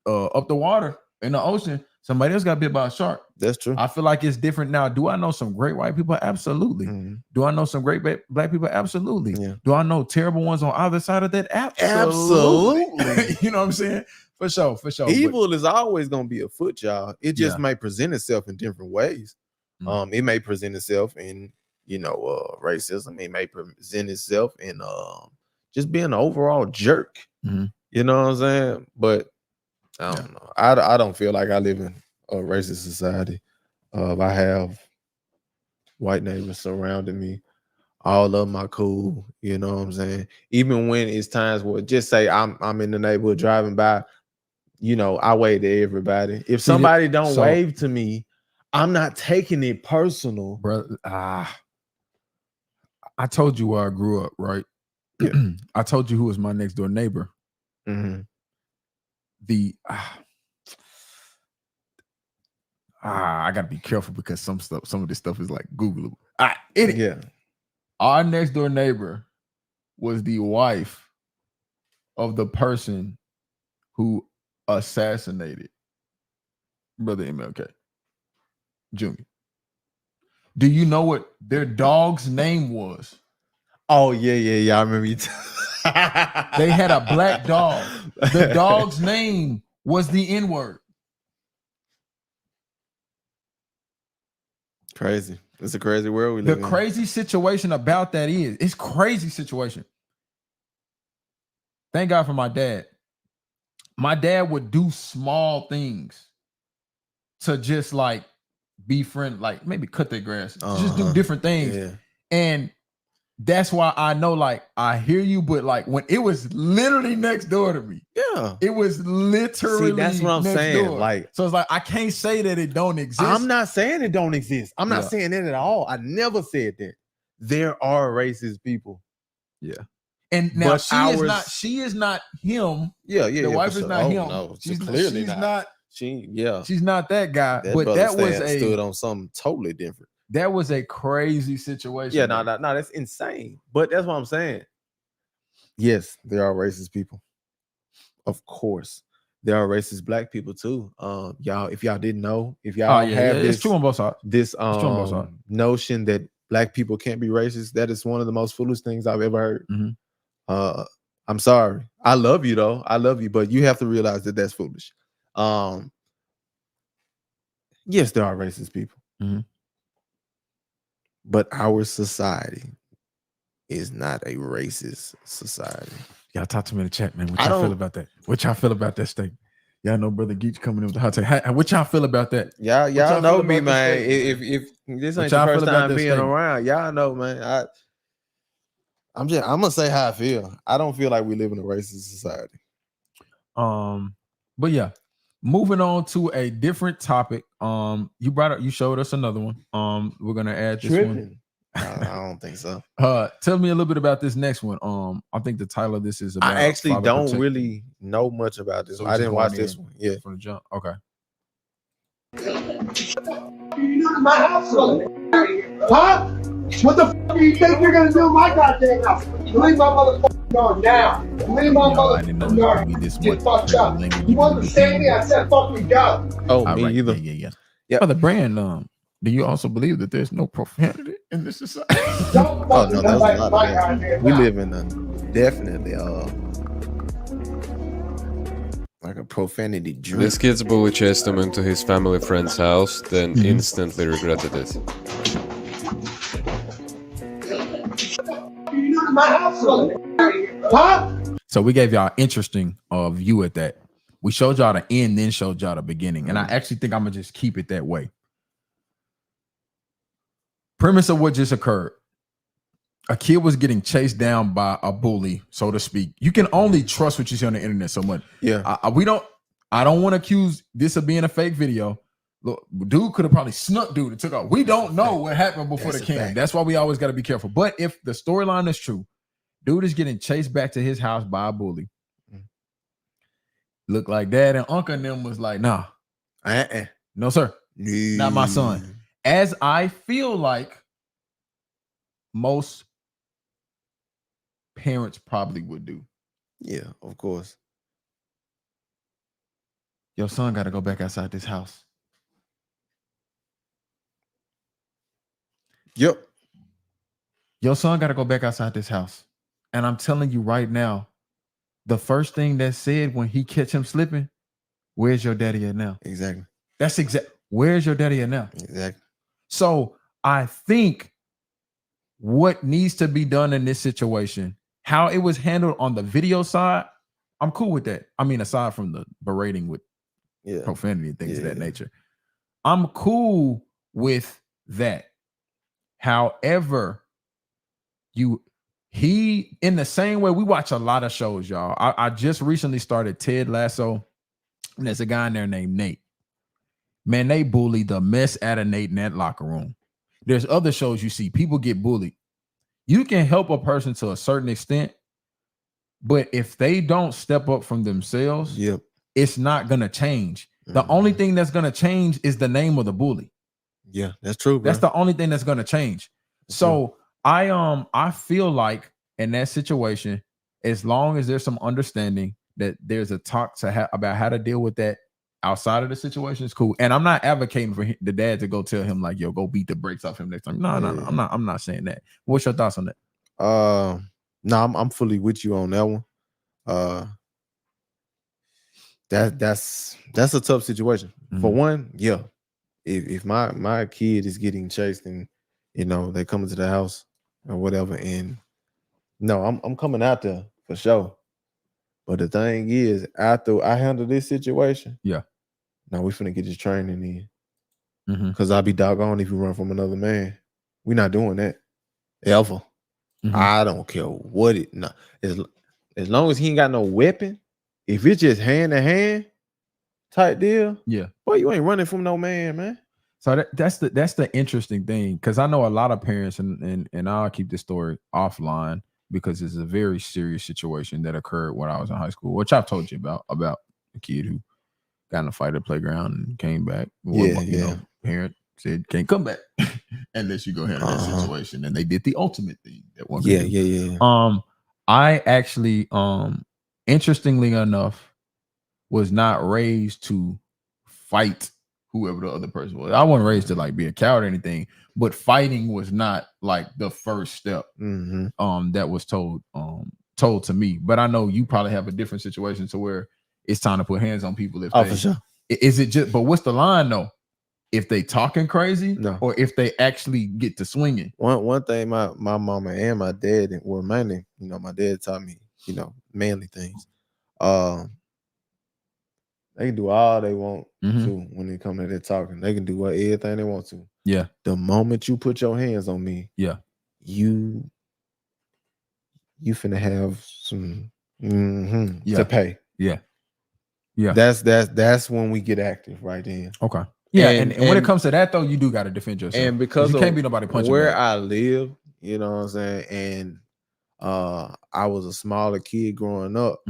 up the water in the ocean. Somebody else got bit by a shark. That's true. I feel like it's different now. Do I know some great white people? Absolutely. Do I know some great black people? Absolutely. Yeah. Do I know terrible ones on either side of that? Absolutely. You know what I'm saying? For sure. Evil is always going to be afoot, y'all. It just may present itself in different ways. It may present itself in racism. It may present itself in just being an overall jerk. You know what I'm saying? But I don't know. I don't feel like I live in a racist society. I have white neighbors surrounding me. All of them are cool. You know what I'm saying? Even when it's times where, just say I'm in the neighborhood driving by, I wave to everybody. If somebody don't wave to me, I'm not taking it personal. Brother, I told you where I grew up, right? Yeah. I told you who was my next door neighbor. I gotta be careful because some of this stuff is like Googleable. Our next door neighbor was the wife of the person who assassinated Brother MLK Jr. Do you know what their dog's name was? Oh, yeah. I remember you. They had a black dog. The dog's name was the N-word. Crazy. It's a crazy world we live in. The crazy situation about that is, it's crazy situation. Thank God for my dad. my dad would do small things to just like be friend, like maybe cut their grass, just do different things. Yeah. And that's why I know, like, I hear you, but like when it was literally next door to me, Yeah. it was literally that's what I'm next saying. door. Like, so it's like I can't say that it don't exist. I'm not saying it don't exist. I'm not saying that at all. I never said that. There are racist people. Yeah. And now But she is not him. Yeah. The wife is not him. No, She's clearly not. She's not that guy. That but brother that was stood on something totally different. That was a crazy situation. Yeah, no, that's insane. But that's what I'm saying. Yes, there are racist people. Of course. There are racist black people too. Y'all, if y'all didn't know, if y'all have this, it's true on both sides. This notion that black people can't be racist, that is one of the most foolish things I've ever heard. Mm-hmm. I'm sorry. I love you though. I love you, but you have to realize that that's foolish. Yes, there are racist people. Mm-hmm. But our society is not a racist society. Y'all talk to me in the chat, man. What y'all feel about that? What y'all feel about that statement? Y'all know Brother Geach coming in with the hot take. What y'all feel about that? Y'all know me, man. If this ain't the first time being around, y'all know, man. I'm gonna say how I feel. I don't feel like we live in a racist society. But yeah, moving on to a different topic. You showed us another one. We're gonna add this one. I don't think so. Tell me a little bit about this next one. I think the title of this is about. I actually don't really know much about this. So I didn't watch this one. Yeah, from the jump. Okay. You in my house, huh? What the fuck do you think you're gonna do in my goddamn house? Leave my motherfucking yard now. Leave my motherfucking yard. Get fucked up. You understand me? I said fucking go. Oh, me either. Yeah. Brother Brand, do you also believe that there's no profanity in this society? Oh no, there's a lot of that. We live in a definitely like a profanity dream. This kid's bully chased him into his family friend's house, then instantly regretted it. You in my house, huh? So we gave y'all interesting view at that. We showed y'all the end, then showed y'all the beginning, and I actually think I'm gonna just keep it that way. Premise of what just occurred: a kid was getting chased down by a bully, so to speak. You can only trust what you see on the internet so much. Yeah, I don't want to accuse this of being a fake video. Look, dude could have probably snuck dude and took off. We don't know what happened before the camera. That's why we always got to be careful. But if the storyline is true, dude is getting chased back to his house by a bully. Look like dad and uncle and them was like, nah, no sir, not my son. As I feel like most parents probably would do. Yeah, of course. Your son got to go back outside this house. Yep. Your son got to go back outside this house. And I'm telling you right now, the first thing that's said when he catch him slipping, where's your daddy at now? Exactly. That's exact. Where's your daddy at now? Exactly. So I think what needs to be done in this situation, how it was handled on the video side, I'm cool with that. I mean, aside from the berating with profanity and things of that nature, I'm cool with that. However, he in the same way, we watch a lot of shows, y'all. I just recently started Ted Lasso, and there's a guy in there named Nate. Man, they bullied the mess out of Nate in that locker room. There's other shows you see people get bullied. You can help a person to a certain extent, but if they don't step up from themselves, it's not gonna change. The only thing that's gonna change is the name of the bully. Yeah, that's true, bro. That's the only thing that's gonna change. So I feel like in that situation, as long as there's some understanding that there's a talk about how to deal with that outside of the situation, is cool. And I'm not advocating for the dad to go tell him like, yo, go beat the brakes off him next time. No, I'm not saying that. What's your thoughts on that? No, I'm fully with you on that one. That's a tough situation. For one, yeah. If my kid is getting chased and they come into the house or whatever, and no, I'm coming out there for sure. But the thing is, after I handle this situation, Yeah. now we finna get this training in. Mm-hmm. Cause I'll be doggone if you run from another man. We're not doing that. Ever. Mm-hmm. I don't care what it no. As long as he ain't got no weapon, if it's just hand to hand type deal, Yeah. boy, you ain't running from no man. So that's the interesting thing, because I know a lot of parents, and I'll keep this story offline because it's a very serious situation that occurred when I was in high school, which I've told you about a kid who got in a fight at the playground and came back. You know, parent said can't come back unless you go handle that situation, and they did the ultimate thing that one could do. Yeah. I actually, interestingly enough, was not raised to fight whoever the other person was. I wasn't raised to like be a coward or anything, but fighting was not like the first step that was told to me. But I know you probably have a different situation to where it's time to put hands on people if for sure. Is it just, but what's the line though? If they talking crazy, or if they actually get to swinging? One thing my mama and my dad were mainly, my dad taught me, manly things. They can do all they want to when it comes to that talking. They can do everything they want to. Yeah. The moment you put your hands on me, you finna have some to pay. Yeah. That's when we get active right then. Okay. Yeah, and when it comes to that though, you do got to defend yourself. And because you can't be nobody punching where back. I live, you know what I'm saying, and I was a smaller kid growing up.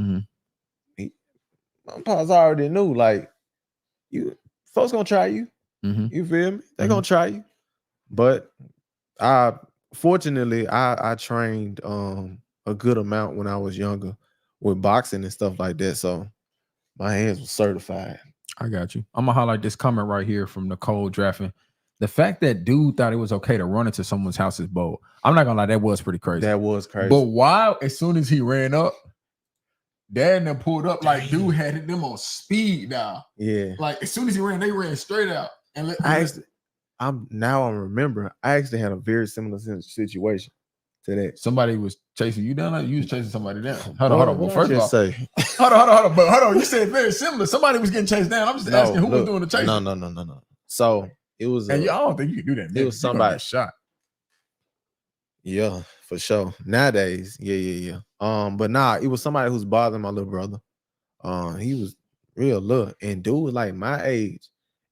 My pops already knew, like, folks gonna try you. You feel me? They gonna try you. But fortunately I trained a good amount when I was younger with boxing and stuff like that. So my hands were certified. I got you. I'm gonna highlight this comment right here from Nicole Draffin. The fact that dude thought it was okay to run into someone's house is bold. I'm not gonna lie, that was pretty crazy. That was crazy. But why, as soon as he ran up, Dad and them pulled up like dude had them on speed now. Yeah. Like as soon as he ran, they ran straight out. And I'm remembering. I actually had a very similar situation to that. Somebody was chasing you down. You was chasing somebody down. Hold on. Well, first of all, hold on. But hold on. You said very similar. Somebody was getting chased down. I'm just asking who was doing the chasing. No. So it was. And I don't think you can do that. It was somebody shot. Yeah, for sure. Nowadays, yeah. But it was somebody who's bothering my little brother. He was real little, and dude was like my age,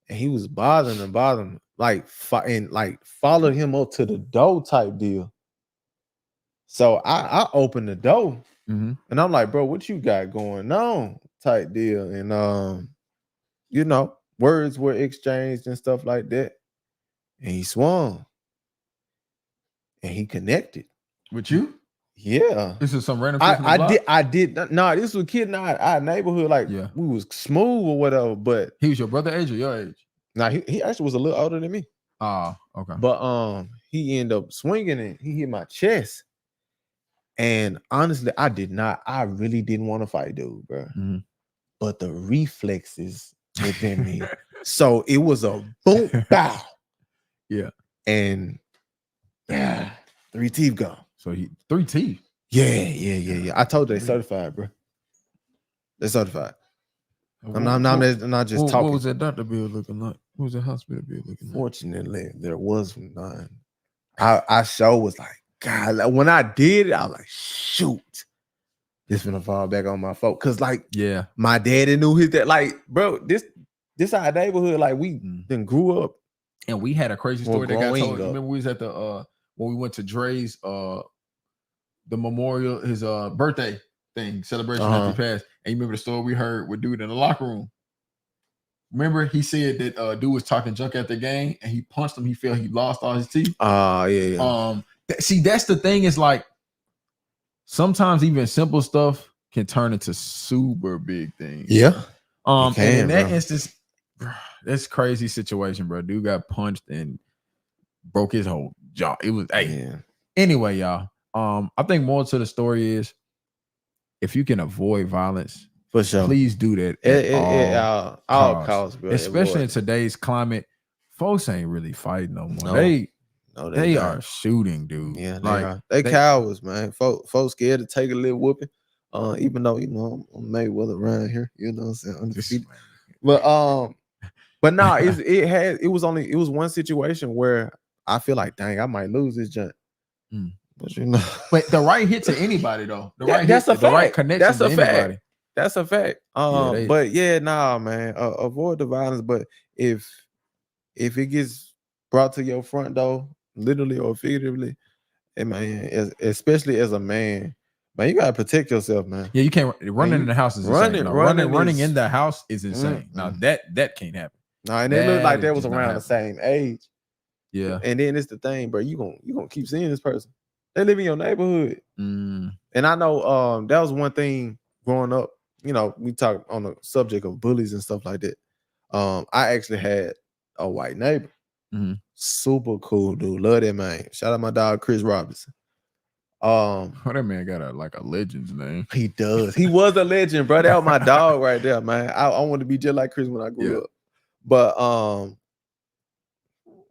and he was bothering him, like followed him up to the door type deal. So I opened the door, and I'm like, bro, what you got going on? Type deal, and words were exchanged and stuff like that, and he swung. And he connected with you. Yeah, this is some random. I did. No, this was a kid in our neighborhood. Like, we was smooth or whatever. But he was your brother age or your age? Nah, he actually was a little older than me. Oh, okay. But he ended up swinging and he hit my chest. And honestly, I really didn't want to fight, dude, bro. But the reflexes within me. So it was a boom, bow. Yeah, and. Yeah, 3 teeth gone. So 3 teeth. Yeah. I told you they certified, bro. They're certified. I'm not just talking. What was that doctor bill looking like? What was that hospital bill looking like? Fortunately, there was none. I sure was like, God, like, when I did it, I was like, shoot, this gonna fall back on my folk. Cause my daddy knew his dad. Like, bro, this our neighborhood. Like, we then grew up. And we had a crazy story that got told. Remember, we was at the when we went to Dre's the memorial, his birthday thing celebration after he passed. And you remember the story we heard with dude in the locker room? Remember, he said that dude was talking junk at the game and he punched him. He felt he lost all his teeth. Yeah. See, that's the thing. Is like sometimes even simple stuff can turn into super big things. Yeah. And in that instance, bro, that's crazy situation, bro. Dude got punched and broke his whole jaw. It was Anyway, y'all. I think more to the story is if you can avoid violence, for sure, please do that at all costs, bro. Especially in today's climate, folks ain't really fighting no more. They are shooting, dude. Yeah, like they cowards, man. Folks scared to take a little whooping. Even though I'm Mayweather around here, you know what I'm saying, undefeated. But nah, it was one situation where I feel like, dang, I might lose this junk. But but the right hit to anybody though, the right connection that's to a fact. anybody. That's a fact. But yeah, nah, man, avoid the violence. But if it gets brought to your front door, literally or figuratively, and man, especially as a man, you gotta protect yourself, man. Yeah, you can't running in the house is insane. Running in the house is insane. Now that can't happen. Nah, and they look like they was around the same age. Yeah, and then it's the thing, bro. You gonna keep seeing this person. They live in your neighborhood, and I know that was one thing growing up. We talk on the subject of bullies and stuff like that. I actually had a white neighbor, super cool dude, love that man. Shout out my dog Chris Robinson. That man got a legend's name. He does. He was a legend, bro. That was my dog right there, man. I want to be just like Chris when I grew up. But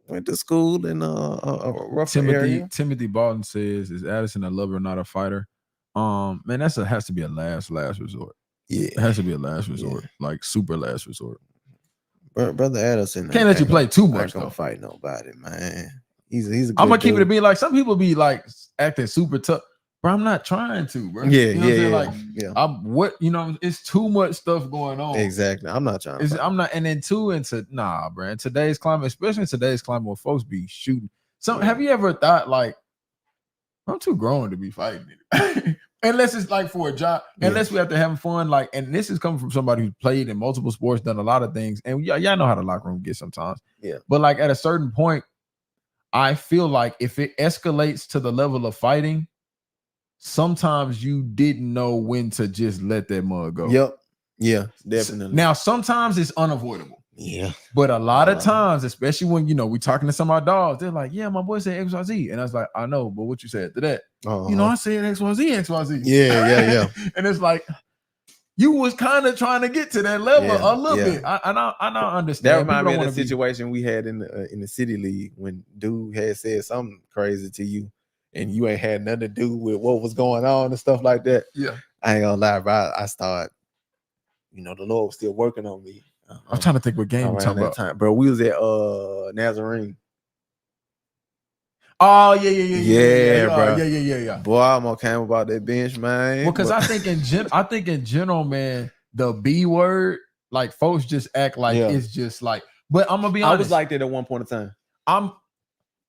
went to school in a rough area. Timothy Balton says, "Is Addison a lover, not a fighter?" Man, has to be a last resort. Yeah, it has to be a last resort, like super last resort. Brother Addison can't let you play too much. Don't fight nobody, man. He's a good I'm gonna keep dude. it being like some people be like acting super tough, bro. I'm not trying to, bro. Yeah, you know yeah. It's too much stuff going on. Exactly. I'm not trying. I'm not, and then bro. In today's climate, especially in today's climate, where folks be shooting. Have you ever thought like, I'm too grown to be fighting it? Unless it's like for a job, unless we have to have fun. Like, and this is coming from somebody who played in multiple sports, done a lot of things, and y'all know how the locker room gets sometimes. Yeah. But like at a certain point, I feel like if it escalates to the level of fighting, sometimes you didn't know when to just let that mug go. Yep. Yeah, definitely. Now, sometimes it's unavoidable. Yeah. But a lot of times, especially when, we talking to some of our dogs, they're like, yeah, my boy said XYZ. And I was like, I know, but what you said to that? I said XYZ. Yeah. And it's like, you was kind of trying to get to that level a little bit. I understand. That reminded me of the situation we had in the city league when dude had said something crazy to you and you ain't had nothing to do with what was going on and stuff like that. Yeah. I ain't gonna lie, bro. I started, the Lord was still working on me. I'm trying to think what game we're talking about. Time, bro. We was at Nazarene. Oh yeah, bro. Yeah. Boy, I'm gonna came about that bench, man. Well, because I think in general, man, the B word, like folks just act like it's just like. But I'm gonna be honest. I was like that at one point in time.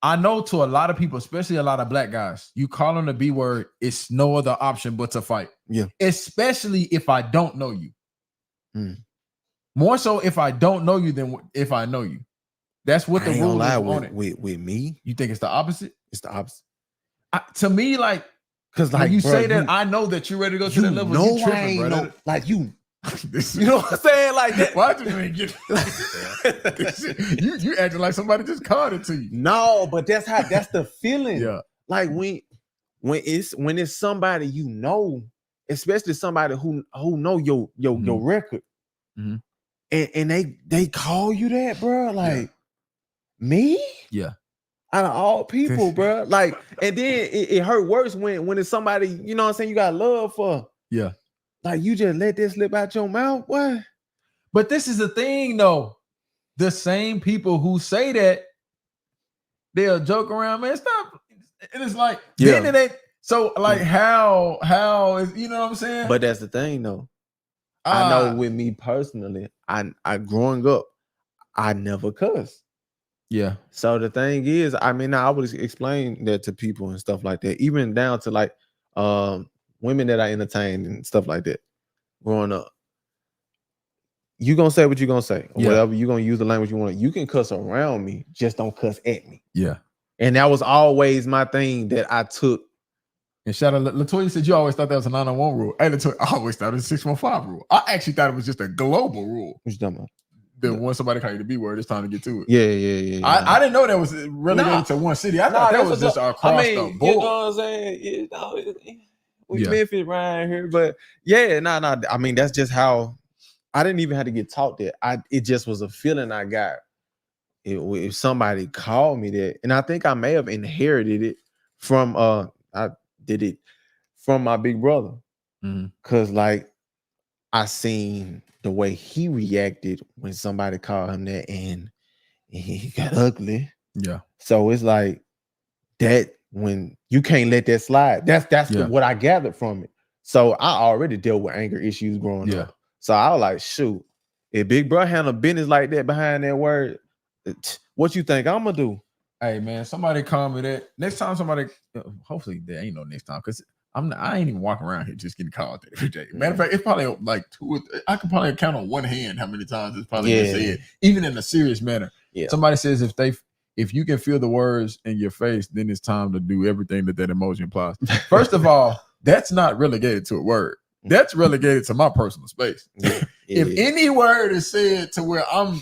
I know to a lot of people, especially a lot of black guys, you call them the B word, it's no other option but to fight. Yeah. Especially if I don't know you. More so if I don't know you than if I know you. That's what the rule is on it. With me, you think it's the opposite? It's the opposite. To me, like, because like you say that, I know that you're ready to go to that level. You tripping, bro. You know what I'm saying? Like that. Why did you get you acting like somebody just called it to you? No, but that's the feeling. Yeah. Like when it's somebody especially somebody who know your record. Mm-hmm. And they call you that, bro. Like me? Yeah. Out of all people, bro. Like, and then it hurt worse when it's somebody, you know what I'm saying, you got love for. Yeah. Like you just let this slip out your mouth. What? But this is the thing, though. The same people who say that, they'll joke around, man. Stop. And it's like, then it ain't. So, like, how is, you know what I'm saying? But that's the thing, though. I know with me personally, I growing up, I never cussed. Yeah. So the thing is, I would explain that to people and stuff like that, even down to like women that I entertained and stuff like that growing up. You gonna say what you gonna say, or whatever. You gonna use the language you want. You can cuss around me, just don't cuss at me. Yeah. And that was always my thing that I took. And shout out, Latoya said you always thought that was a 901 rule. Hey, Latoya, I always thought it was a 615 rule. I actually thought it was just a global rule. What you talking about? Then once somebody call you the B word, it's time to get to it. Yeah. I didn't know that was relegated to one city. I thought that was just across the board. You know what I'm saying? We Memphis around here, but I mean, that's just how. I didn't even have to get taught that. It just was a feeling I got. If somebody called me that, and I think I may have inherited it from I did it from my big brother. Cause like I seen the way he reacted when somebody called him that, and he got ugly. Yeah. So it's like that when you can't let that slide. That's what I gathered from it. So I already dealt with anger issues growing up. So I was like, shoot, if Big Bro handle business like that behind that word, what you think I'm gonna do? Hey man, somebody call me that. Next time somebody, hopefully there ain't no next time, because I ain't even walking around here just getting called that every day. Matter of fact, it's probably like 2 or 3. I can probably count on one hand how many times it's probably been said, even in a serious manner. Somebody says if you can feel the words in your face, then it's time to do everything that emotion implies. First of all, that's not relegated to a word. That's relegated to my personal space. If any word is said to where I'm,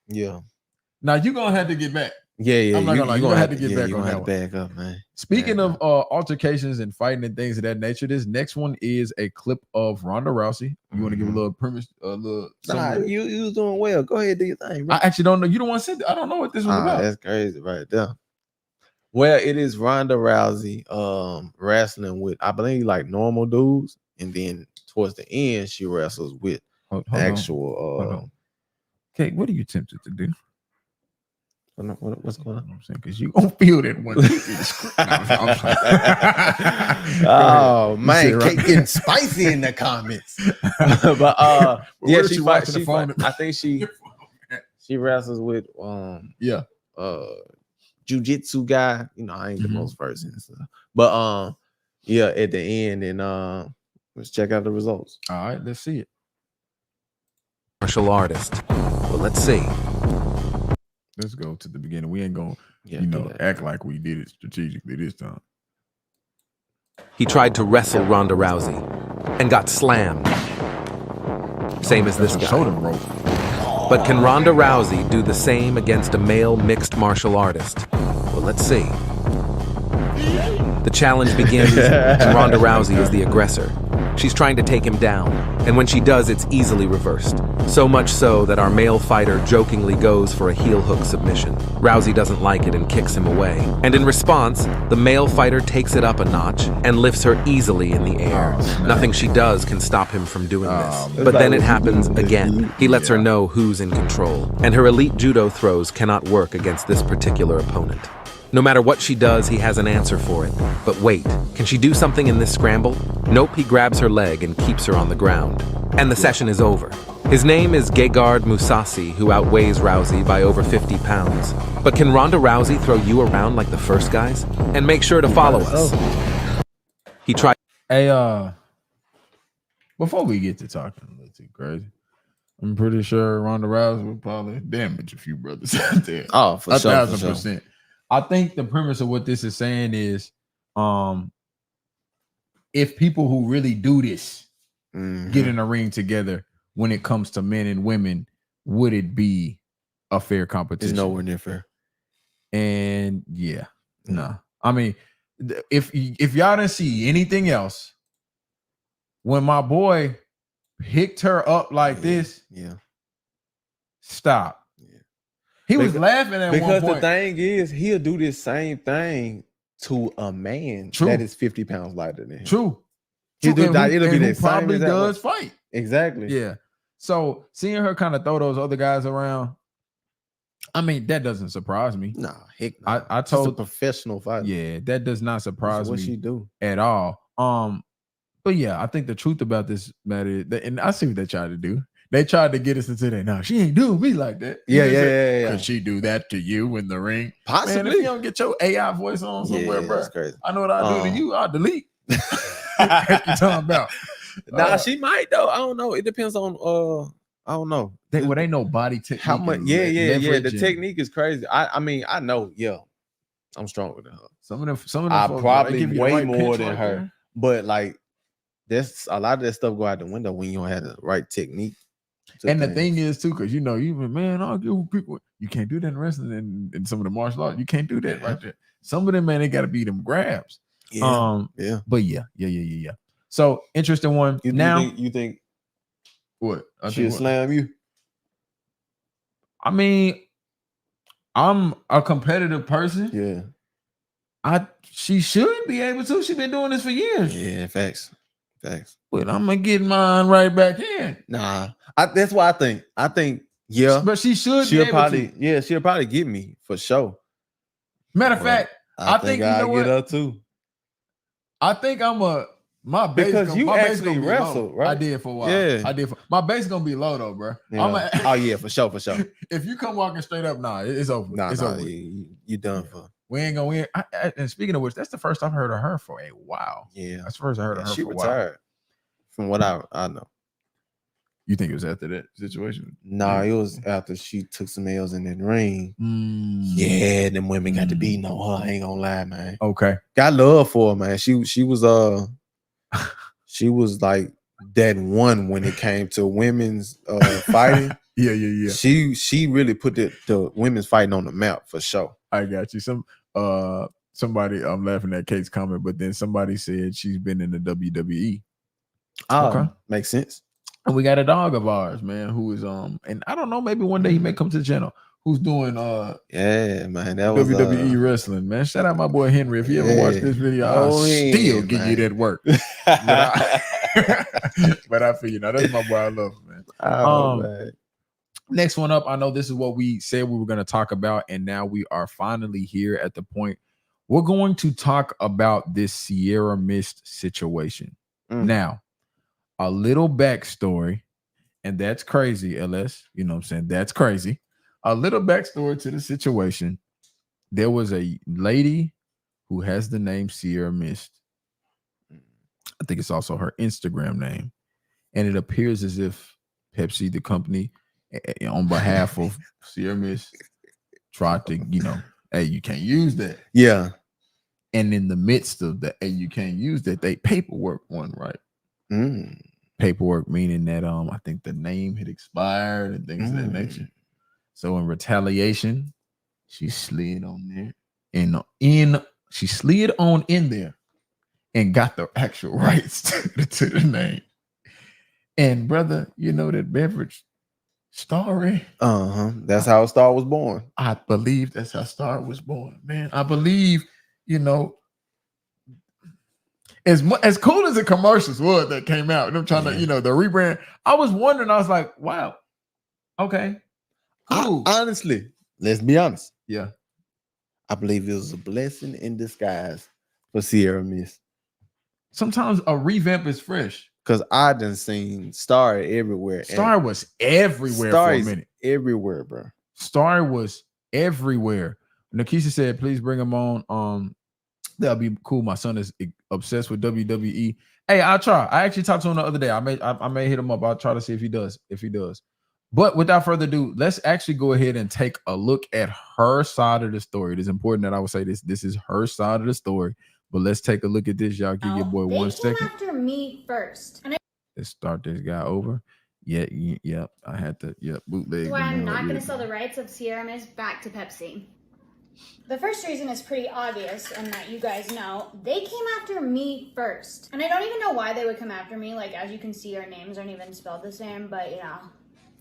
now you're gonna have to get back. I'm not gonna lie. You're gonna have to get back on that one. Back up, man. Speaking of altercations and fighting and things of that nature, this next one is a clip of Ronda Rousey. You want to give a little premise, a little? Nah, you was doing well. Go ahead, do your thing, bro. I actually don't know. You don't want to say that. I don't know what this was about. That's crazy, right there. Well, it is Ronda Rousey wrestling with, I believe, like normal dudes, and then towards the end, she wrestles with actual. Okay, what are you tempted to do? What's going on? I'm saying, because you gonna feel that one. Oh man, Kate getting spicy in the comments. But yeah, she fights. I think she wrestles with jiu-jitsu guy. You know, I ain't the most versed in stuff, but yeah, at the end, and let's check out the results. All right, let's see it. Martial artist. Well, let's see. Let's go to the beginning. We ain't gonna, act like we did it strategically this time. He tried to wrestle Ronda Rousey and got slammed. Same as this guy. But can Ronda Rousey do the same against a male mixed martial artist? Well, let's see. The challenge begins, and Ronda Rousey is the aggressor. She's trying to take him down, and when she does, it's easily reversed. So much so that our male fighter jokingly goes for a heel hook submission. Rousey doesn't like it and kicks him away. And in response, the male fighter takes it up a notch and lifts her easily in the air. Nothing she does can stop him from doing this. But then it happens again. He lets her know who's in control, and her elite judo throws cannot work against this particular opponent. No matter what she does, he has an answer for it. But wait, can she do something in this scramble? Nope, he grabs her leg and keeps her on the ground. And the session is over. His name is Gegard Mousasi, who outweighs Rousey by over 50 pounds. But can Ronda Rousey throw you around like the first guys? And make sure to follow us. He tried. Hey, before we get to talking a little too crazy, I'm pretty sure Ronda Rousey would probably damage a few brothers out there. Oh, for sure. 1,000%. I think the premise of what this is saying is, if people who really do this get in a ring together when it comes to men and women, would it be a fair competition? It's nowhere near fair. And no. I mean, if y'all didn't see anything else, when my boy picked her up like this, stop. He was laughing at one point. Because the thing is, he'll do this same thing to a man that is 50 pounds lighter than him. True. It'll be the same. Probably does fight. Exactly. Yeah. So seeing her kind of throw those other guys around, I mean, that doesn't surprise me. Nah, heck no. I told a professional fighter. Yeah, that does not surprise me. What she do at all. But yeah, I think the truth about this matter is that, and I see what they tried to do. They tried to get us into that. No, she ain't doing me like that. Yeah. Could she do that to you in the ring? Possibly. Man, if you don't get your AI voice on somewhere, bro, that's crazy. I know what I do to you. I'll delete. What you talking about? Nah, she might though. I don't know. It depends on I don't know. Ain't no body technique. How much? Yeah. The technique is crazy. I mean, I know. Yeah, I'm stronger than her. Some of them. I folks, probably give you way the right more pitch than right her. there. But like, there's a lot of that stuff go out the window when you don't have the right technique. And the thing is too, because man, I'll give people. You can't do that in wrestling and some of the martial arts. You can't do that right there. Some of them, man, they got to be them grabs. Yeah. But yeah. So interesting one. You think what? She'll slam you? I mean, I'm a competitive person. Yeah. She should be able to. She's been doing this for years. Yeah, facts. Thanks. But I'm gonna get mine right back in. Nah, that's what I think. I think, yeah, But she should. she'll be able probably, to. yeah, she'll probably get me for sure. Matter of But fact, I think you know I'll get what? her too. I think I'm my base Because gonna, you my base actually gonna be wrestled, low. right? I did for a while. Yeah. I did. My base gonna be low though, bro. Yeah. Oh yeah, for sure. If you come walking straight up, it's over. Nah, it's over. You done for. We ain't gonna win. And speaking of which, that's the first I've heard of her for a while. Yeah, that's the first I heard of her she for retired. a while. From what I know. You think it was after that situation? Nah, it was after she took some L's in that ring. Yeah, them women got to beating on her. I ain't gonna lie, man. Okay. Got love for her, man. She was she was like that one when it came to women's fighting. Yeah. She really put the women's fighting on the map for sure. I got you. Somebody, I'm laughing at Kate's comment, but then somebody said she's been in the WWE. Okay, makes sense. And we got a dog of ours, man, who is and I don't know, maybe one day he may come to the channel. Who's doing yeah, man, that was WWE wrestling, man. Shout out my boy Henry. If you ever watch this video, I'll still give you that work. But I feel that's my boy. I love him, man. Man. Next one up, I know this is what we said we were going to talk about, and now we are finally here at the point. We're going to talk about this Sierra Mist situation. Now, a little backstory, and that's crazy, LS. You know what I'm saying? That's crazy. A little backstory to the situation. There was a lady who has the name Sierra Mist. I think it's also her Instagram name. And it appears as if Pepsi, the company, on behalf of Sierra Mist, tried to, hey, you can't use that. Yeah. And in the midst of the, hey, you can't use that, they paperwork one, right? Paperwork meaning that I think the name had expired and things of that nature. So in retaliation, she slid on there she slid on in there and got the actual rights to the name. And brother, you know that beverage story. That's how Star was born. I believe that's how Star was born, man. I believe, as cool as the commercials was that came out, and I'm trying to, the rebrand. I was wondering, I was like, wow, okay, cool. Honestly, let's be honest. Yeah. I believe it was a blessing in disguise for Sierra Mist. Sometimes a revamp is fresh. Because I done seen Star everywhere. Star was everywhere for a minute. Everywhere, bro. Star was everywhere. Nakisha said, please bring him on. That'll be cool. My son is obsessed with WWE. Hey, I'll try. I actually talked to him the other day. I may hit him up. I'll try to see if he does. But without further ado, let's actually go ahead and take a look at her side of the story. It is important that I would say this. This is her side of the story. But let's take a look at this. Y'all give your boy 1 second. After me first. Let's start this guy over. Yeah. I had to. Bootleg. Why I'm not going to sell the rights of Sierra Mist back to Pepsi. The first reason is pretty obvious, and that you guys know. They came after me first. And I don't even know why they would come after me. Like, as you can see, our names aren't even spelled the same, but,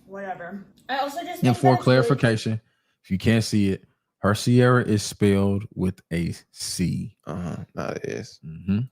whatever. I also just And for clarification, if you can't see it, her Sierra is spelled with a C. Not an S.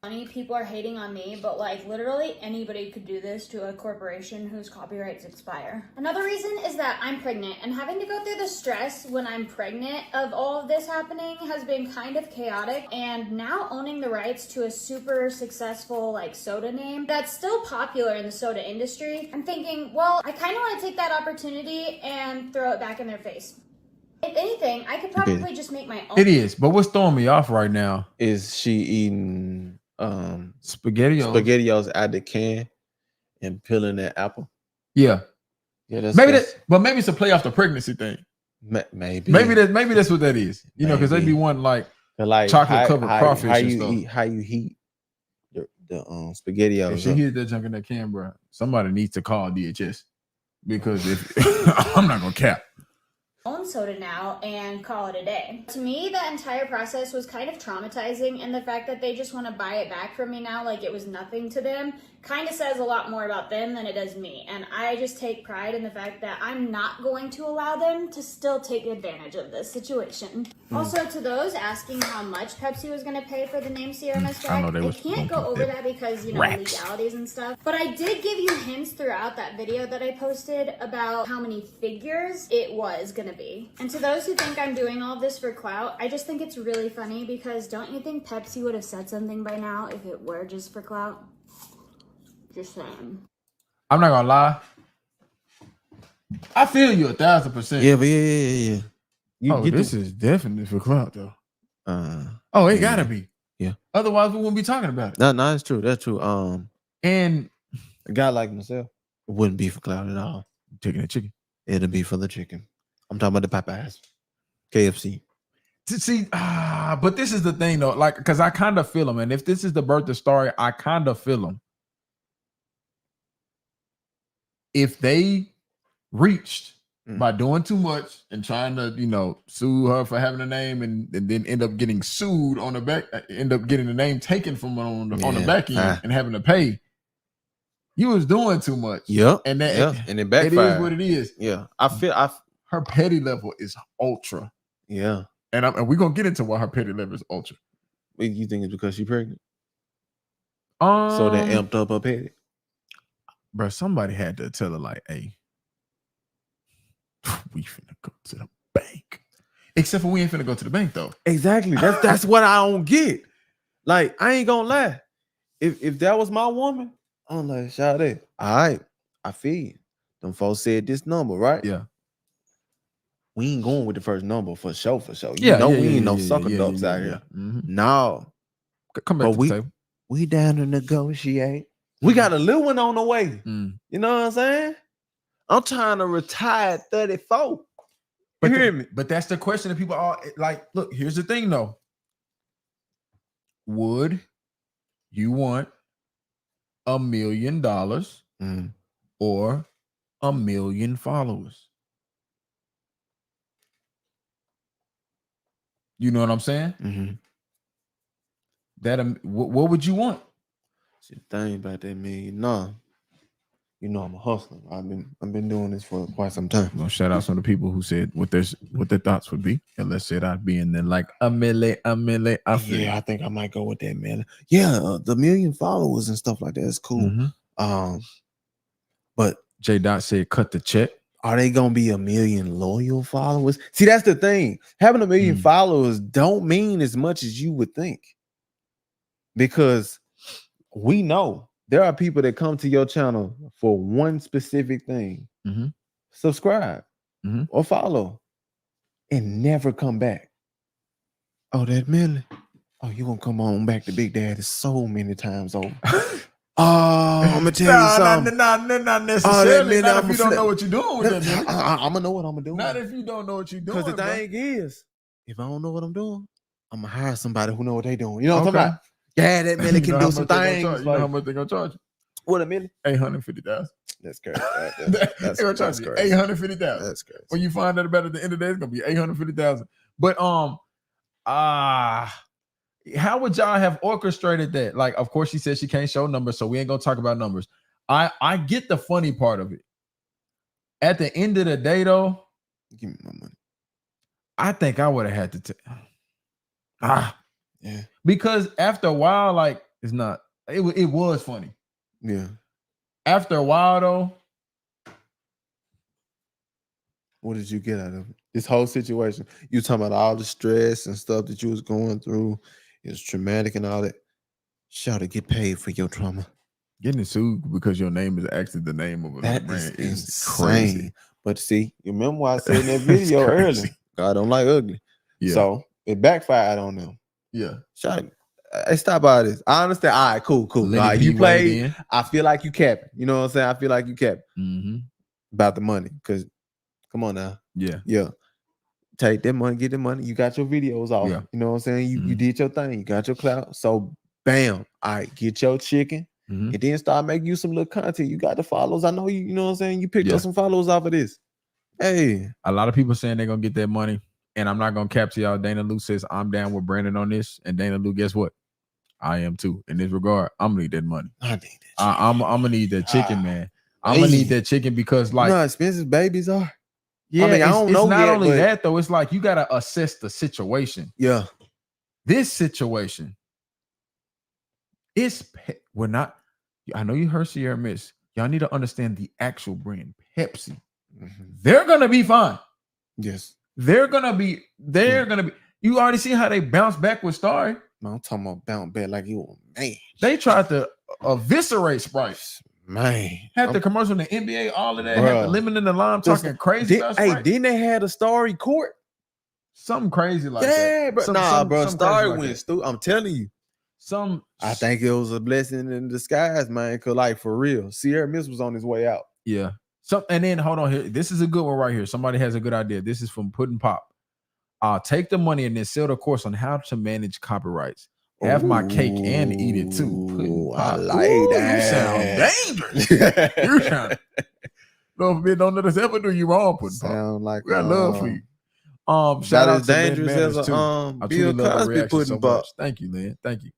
Many people are hating on me, but like literally anybody could do this to a corporation whose copyrights expire. Another reason is that I'm pregnant, and having to go through the stress when I'm pregnant of all of this happening has been kind of chaotic. And now owning the rights to a super successful like soda name that's still popular in the soda industry, I'm thinking, well, I kind of want to take that opportunity and throw it back in their face. If anything, I could probably just make my own. It is, but what's throwing me off right now is she eating SpaghettiOs out the can and peeling that apple. Yeah, that's maybe it's a play off the pregnancy thing. Maybe that's what that is. Because they be wanting like chocolate covered crawfish and stuff. How you heat the SpaghettiOs? If she hears that junk in that can, bro, somebody needs to call DHS because if I'm not gonna cap. Own soda now and call it a day. To me, the entire process was kind of traumatizing, and the fact that they just want to buy it back from me now like it was nothing to them kind of says a lot more about them than it does me. And I just take pride in the fact that I'm not going to allow them to still take advantage of this situation. Also, to those asking how much Pepsi was going to pay for the name Sierra Miss I know Drag, they I was can't go gonna over get that because, you know, racks. legalities and stuff. But I did give you hints throughout that video that I posted about how many figures it was going to be. And to those who think I'm doing all this for clout, I just think it's really funny because don't you think Pepsi would have said something by now if it were just for clout? Just saying. I'm not gonna lie. I feel you 1,000%. Yeah, but yeah. This is definitely for clout though. It gotta be. Yeah. Otherwise, we wouldn't be talking about it. No, that's true. That's true. And a guy like myself, it wouldn't be for clout at all. Chicken. It'll be for the chicken. I'm talking about the Popeyes, KFC. See, but this is the thing though, like, because I kind of feel them, and if this is the birth of story, I kind of feel them. If they reached by doing too much and trying to, you know, sue her for having a name and then end up getting sued on the back, end up getting the name taken from on the back end and having to pay, you was doing too much. Yep. And that and it backfired. It is what it is. Yeah. I feel her petty level is ultra. Yeah. And we're gonna get into why her petty level is ultra. You think it's because she's pregnant? So they amped up her petty. Bro, somebody had to tell her, like, hey, we finna go to the bank. Except for we ain't finna go to the bank, though. Exactly. That's what I don't get. Like, I ain't gonna lie. If that was my woman, I'm like, Sade, all right, I feel you. Them folks said this number, right? Yeah. We ain't going with the first number for sure, We ain't no sucker ducks out here. Mm-hmm. No. Come back to the table. We down to negotiate. We got a little one on the way. You know what I'm saying? I'm trying to retire at 34. But you hear me? But that's the question that people are like, look, here's the thing though. Would you want $1 million or 1 million followers? You know what I'm saying? Mm-hmm. That what would you want? See, the thing about that million, you know I'm a hustler. I've been doing this for quite some time. I'm gonna shout out some of the people who said what their thoughts would be, and let's say I'd be in then like a million. Yeah, I think I might go with that, man. Yeah, the million followers and stuff like that is cool. Mm-hmm. But J Dot said cut the check. Are they gonna be 1 million loyal followers? See, that's the thing. Having 1 million followers don't mean as much as you would think, because we know there are people that come to your channel for one specific thing, subscribe or follow, and never come back. Oh, that million. Oh, you gonna come on back to Big Daddy so many times over. Oh, I'm gonna tell you something. Not necessarily. Not if you don't know what you're doing with that million. I'm gonna know what I'm gonna do. Not if you don't know what you're doing. Because the thing is, if I don't know what I'm doing, I'm gonna hire somebody who know what they doing. You know what I'm talking about? Yeah, that million can do some things. You know how much they gonna charge you? What, $1 million? 850,000. That's crazy. That's gonna charge you 850,000. That's crazy. When you find out about it at the end of the day, it's gonna be 850,000. But how would y'all have orchestrated that? Like, of course, she said she can't show numbers, so we ain't gonna talk about numbers. I get the funny part of it. At the end of the day, though, give me my money. I think I would have had to yeah. Because after a while, like, it's not. It was funny. Yeah. After a while, though, what did you get out of it? This whole situation. You talking about all the stress and stuff that you was going through. It was traumatic and all that. Shout to get paid for your trauma. Getting sued because your name is actually the name of a brand is crazy. But see, you remember what I said in that video earlier? God don't like ugly. Yeah. So it backfired on them. Yeah. Shout. Hey, stop all this. I understand. All right, cool. All right, you played. I feel like you capping. You know what I'm saying? I feel like you capping about the money. Because come on now. Yeah. Take that money, get the money. You got your videos off. Yeah. You know what I'm saying? You did your thing. You got your clout. So bam. All right, get your chicken. And then start making you some little content. You got the follows. I know you know what I'm saying? You picked up some follows off of this. Hey. A lot of people saying they're gonna get that money. And I'm not gonna capture y'all. Dana Lou says I'm down with Brandon on this. And Dana Lou, guess what? I am too. In this regard, I'm gonna need that money. I need that. I'm gonna need that chicken, man. I'm gonna need that chicken because, like, you know how expensive babies are. yeah, I mean, I don't know not yet, only but- that though. It's like you gotta assess the situation. Yeah. This situation, we're not. I know you heard Sierra Miss. Y'all need to understand the actual brand, Pepsi. They're gonna be fine. Yes. They're gonna be. You already see how they bounce back with Starry. Man, I'm talking about bounce back like you a man. They tried to eviscerate Sprite. Man, Had the commercial in the NBA, all of that. Had the Bruh. lemon in the lime, talking crazy about Hey, Sprite. didn't they have a Starry court? Something crazy like Yeah, that. bro. Some Starry crazy like went that. stupid. I'm telling you. I think it was a blessing in disguise, man. Cause like for real, Sierra Miss was on his way out. Yeah. And then hold on here. This is a good one right here. Somebody has a good idea. This is from Puddin' Pop. Take the money and then sell the course on how to manage copyrights. Have my cake and eat it too. Puddin' Pop. I like that. You sound dangerous. You sound. Don't let us ever do you wrong, Puddin' Pop. Sound like We got love for you. Shout Shout out as to Lynn dangerous Manners as too. a I Bill truly love the Cosby reaction Puddin' so Pop. much. Thank you, Lynn. Thank you.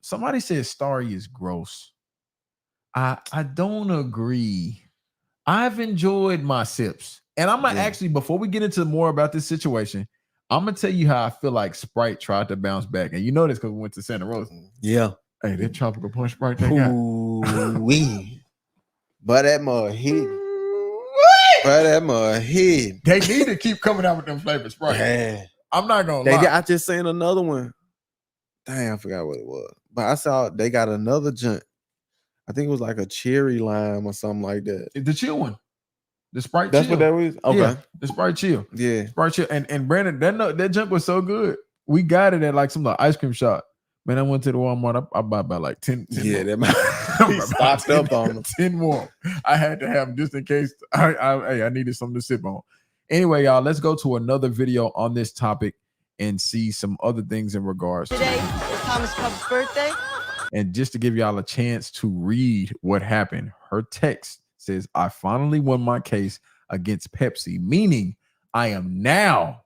Somebody said Starry is gross. I don't agree. I've enjoyed my sips. And I'm gonna actually, before we get into more about this situation, I'm gonna tell you how I feel like Sprite tried to bounce back. And you know this because we went to Santa Rosa. Yeah. Hey, that tropical punch Sprite they got. Ooh-wee. But that mud hit. But that mud hit. They need to keep coming out with them flavor Sprite. Yeah. I'm not gonna lie. I just seen another one. Dang, I forgot what it was. But I saw they got another joint. I think it was like a cherry lime or something like that. The chill one. The Sprite That's chill. what that was? Okay. Yeah, the Sprite chill. Yeah. Sprite chill. And Brandon, that junk was so good. We got it at like some ice cream shop. Man, I went to the Walmart. I bought about like 10. Yeah, more. that stocked up on them. 10 more. I had to have them just in case I needed something to sip on. Anyway, y'all, let's go to another video on this topic and see some other things in regards Today is Thomas Cup's birthday. And just to give y'all a chance to read what happened, her text says, I finally won my case against Pepsi, meaning I am now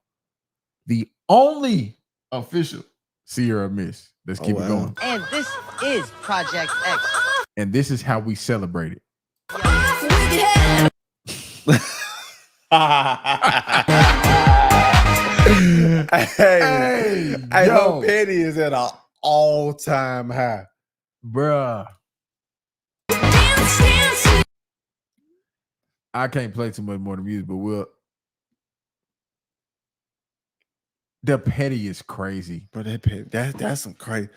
the only official Sierra Miss. Let's keep it going. And this is Project X. And this is how we celebrate it. Hey, her petty is at an all-time high. Bruh. I can't play too much more of the music, but the petty is crazy. But that petty, that's some crazy.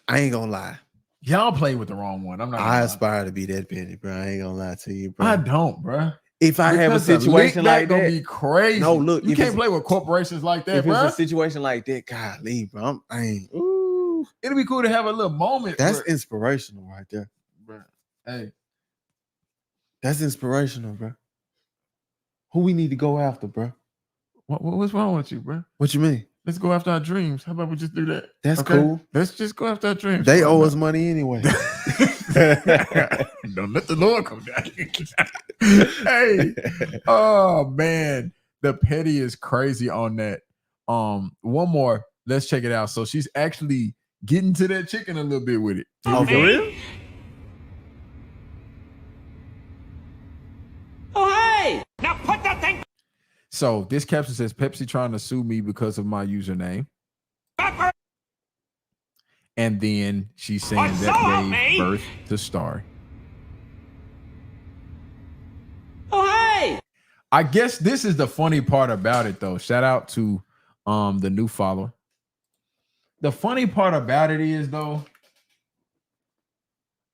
I ain't gonna lie. Y'all play with the wrong one. I'm not. I aspire to be that petty, bro. I ain't gonna lie to you, bro. I don't, bro. If I have a situation like that, gonna be crazy. No, look, you can't play with corporations like that, if bro. it's a situation like that, golly, bro, ooh, it'll be cool to have a little moment. That's inspirational right there, bro. Hey, that's inspirational, bro. Who we need to go after, bro? What's wrong with you, bro? What you mean? Let's go after our dreams. How about we just do that? That's cool. Let's just go after our dreams. They owe us money anyway. Don't let the Lord come down. Hey, oh man, the petty is crazy on that. One more. Let's check it out. So she's actually getting to that chicken a little bit with it. Oh, for real? Oh, hey! Now put that thing. So this caption says Pepsi trying to sue me because of my username. And then she's saying that gave birth to Starry. Oh, hey! I guess this is the funny part about it, though. Shout out to the new follower. The funny part about it is, though,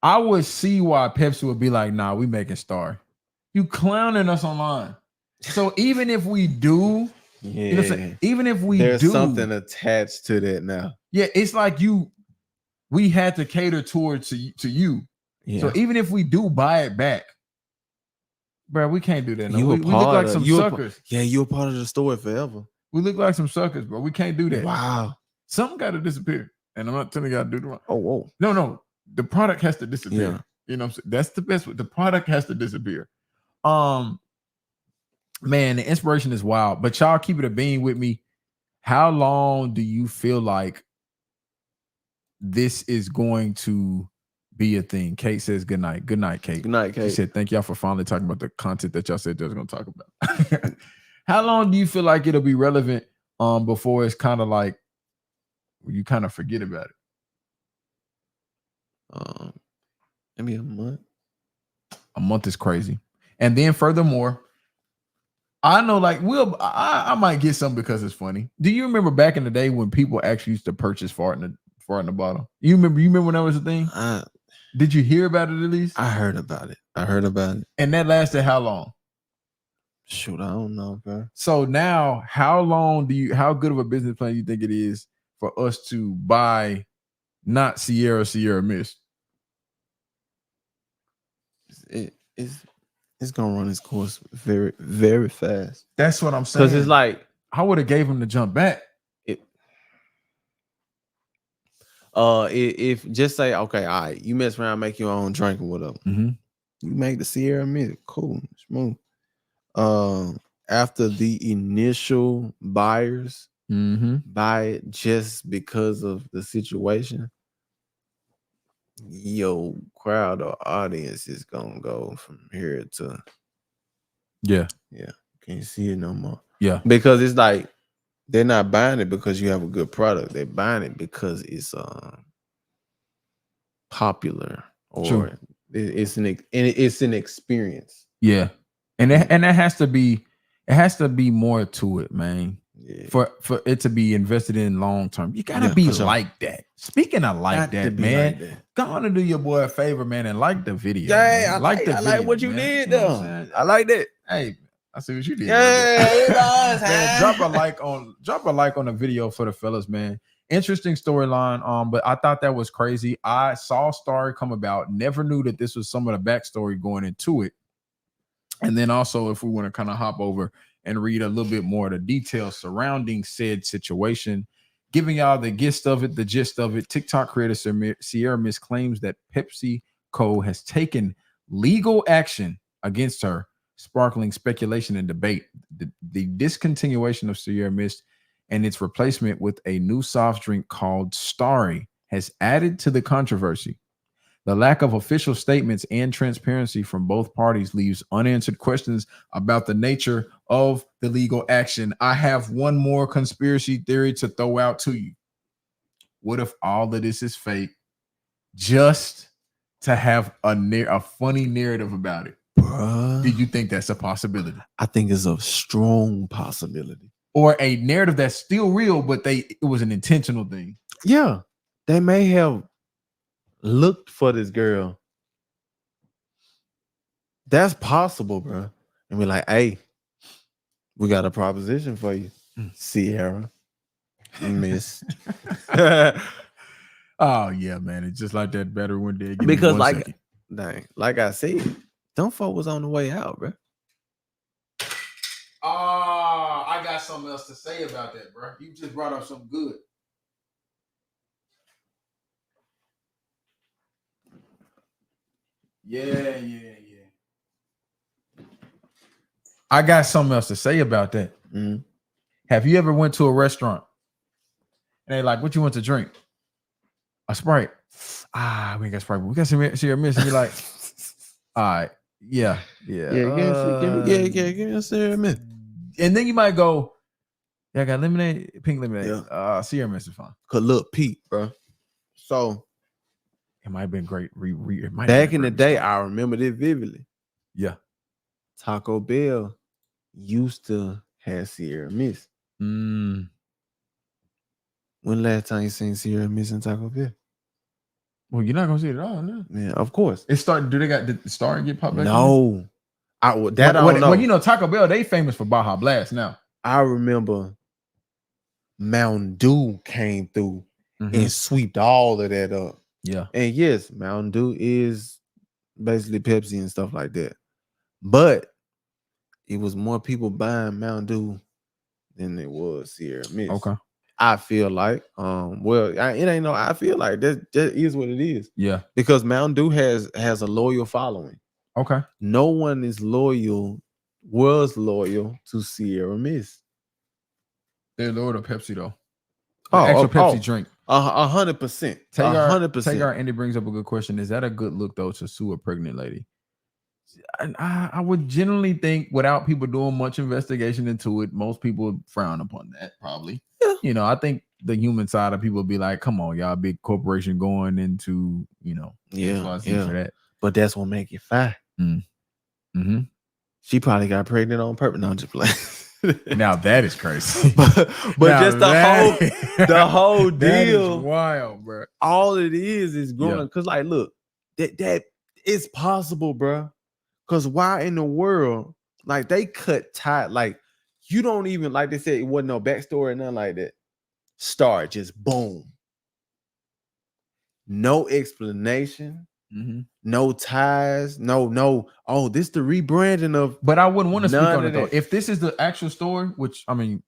I would see why Pepsi would be like, nah, we making Starry. You clowning us online. So even if we do, yeah, you know what I'm saying? Even if we there's do something attached to that now. Yeah, it's like we had to cater towards to you. Yeah. So even if we do buy it back, bro, we can't do that. No. You We look like some suckers. You're a part of the story forever. We look like some suckers, bro. We can't do that. Wow. Something got to disappear. And I'm not telling you how to do the wrong. Oh, whoa. No. The product has to disappear. Yeah. You know what I'm saying? That's the best. The product has to disappear. Man, the inspiration is wild. But y'all keep it a bean with me. How long do you feel like this is going to be a thing. Kate says good night. Good night, Kate. Good night, Kate. She said, thank y'all for finally talking about the content that y'all said y'all was going to talk about. How long do you feel like it'll be relevant before it's kind of like you kind of forget about it? Maybe a month. A month is crazy. And then furthermore, I know like I might get something because it's funny. Do you remember back in the day when people actually used to purchase fart in the bottle? You remember when that was a thing? Did you hear about it at least? I heard about it. And that lasted how long? Shoot, I don't know, bro. So now, how good of a business plan do you think it is for us to buy not Sierra Mist? It's gonna run its course very, very fast. That's what I'm saying. Because it's like I would have gave him the jump back. If just say, okay, all right, you mess around, make your own drink or whatever. Mm-hmm. You make the Sierra Mist, cool, smooth. After the initial buyers buy it just because of the situation, your crowd or audience is gonna go from here to yeah. Can't see it no more. Yeah, because it's like they're not buying it because you have a good product. They're buying it because it's popular or it's an experience. Yeah, and that has to be. It has to be more to it, man. Yeah. For it to be invested in long term, you gotta be like that. Speaking of like that, man, go on and do your boy a favor, man, and like the video. Yeah, I like what you did, though. I like that. Hey, I see what you did. Yeah, man, drop a like on the video for the fellas, man. Interesting storyline. But I thought that was crazy. I saw Starry come about, never knew that this was some of the backstory going into it. And then also, if we want to kind of hop over and read a little bit more of the details surrounding said situation, giving y'all the gist of it, TikTok creator Sierra Mist claims that PepsiCo has taken legal action against her, sparkling speculation and debate. The discontinuation of Sierra Mist and its replacement with a new soft drink called Starry has added to the controversy. The lack of official statements and transparency from both parties leaves unanswered questions about the nature of the legal action. I have one more conspiracy theory to throw out to you. What if all of this is fake just to have a funny narrative about it? Bruh. Do you think that's a possibility? I think it's a strong possibility. Or a narrative that's still real, but it was an intentional thing. Yeah. They may have looked for this girl. That's possible, bro. And we're like, hey, we got a proposition for you, Sierra Mist. Oh yeah, man. It's just like that better one day. Because like I said, them folk was on the way out, bro. I got something else to say about that, bro. You just brought up something good. Yeah. I got something else to say about that. Mm-hmm. Have you ever went to a restaurant and they like, what you want to drink? A Sprite. We ain't got Sprite. We got some Sierra Mist. And you're like, all right, yeah. Give me a Sierra Mist. And then you might go, yeah, I got lemonade, pink lemonade. Yeah. Sierra Mist is fine. Cause look, Pete, bro. So it might have been great. Back in the day, I remember this vividly. Yeah. Taco Bell used to have Sierra Mist. When last time you seen Sierra Mist in Taco Bell? Well, you're not gonna see it at all, no. Yeah, of course. It started. Did the Star get popped back? No. I don't know. Well, you know, Taco Bell, they famous for Baja Blast now. I remember Mountain Dew came through and sweeped all of that up. Yeah. And yes, Mountain Dew is basically Pepsi and stuff like that. But it was more people buying Mountain Dew than it was Sierra Mist. Okay. I feel like, I feel like that is what it is. Yeah. Because Mountain Dew has a loyal following. Okay. No one was loyal to Sierra Mist. They're loyal to Pepsi though. Actual Pepsi drink. 100%. Tagar 100%. Andy brings up a good question. Is that a good look though to sue a pregnant lady? I would generally think without people doing much investigation into it, most people frown upon that probably. Yeah. You know, I think the human side of people be like, come on, y'all, big corporation going into, you know, Yeah. for that. But that's what make it fine. Mm-hmm. She probably got pregnant on purpose. No, I'm just playing. Now that is crazy. but just the whole deal. That is wild, bro. All it is growing up. Cause like, look, that it's possible, bro. Cause why in the world, like they cut tight, like you don't even, like they said, it wasn't no backstory or nothing like that. Start just boom. No explanation. Mm-hmm. No ties, no. Oh, this the rebranding of. But I wouldn't want to speak on it though. that. If this is the actual story, which I mean,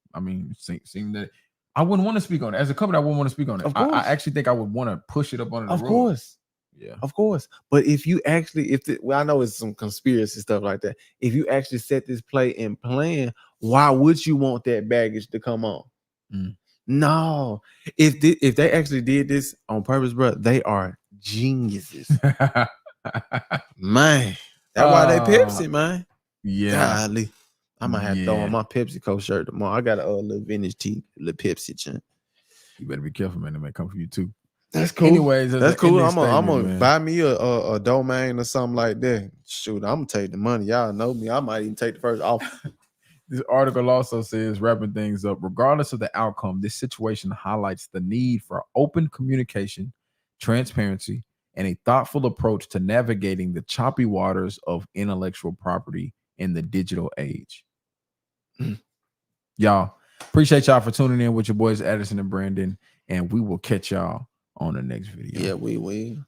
seem that I wouldn't want to speak on it as a couple. I wouldn't want to speak on it. Of course. I actually think I would want to push it up under the Of rug. course, yeah, of course. But if you actually, I know it's some conspiracy stuff like that. If you actually set this play and plan, why would you want that baggage to come on? No, if they actually did this on purpose, bro, they are geniuses. Man, that's why they Pepsi, man. Yeah. Golly. I might have to throw on my PepsiCo shirt tomorrow. I got a little vintage tee, little Pepsi chin. You better be careful, man. It may come for you too. That's cool. Anyways, that's cool. I'm gonna buy me a domain or something like that. Shoot, I'm gonna take the money. Y'all know me. I might even take the first offer. This article also says, wrapping things up, regardless of the outcome, this situation highlights the need for open communication, transparency, and a thoughtful approach to navigating the choppy waters of intellectual property in the digital age. Y'all, appreciate y'all for tuning in with your boys Addison and Brandon, and we will catch y'all on the next video. Yeah, we will.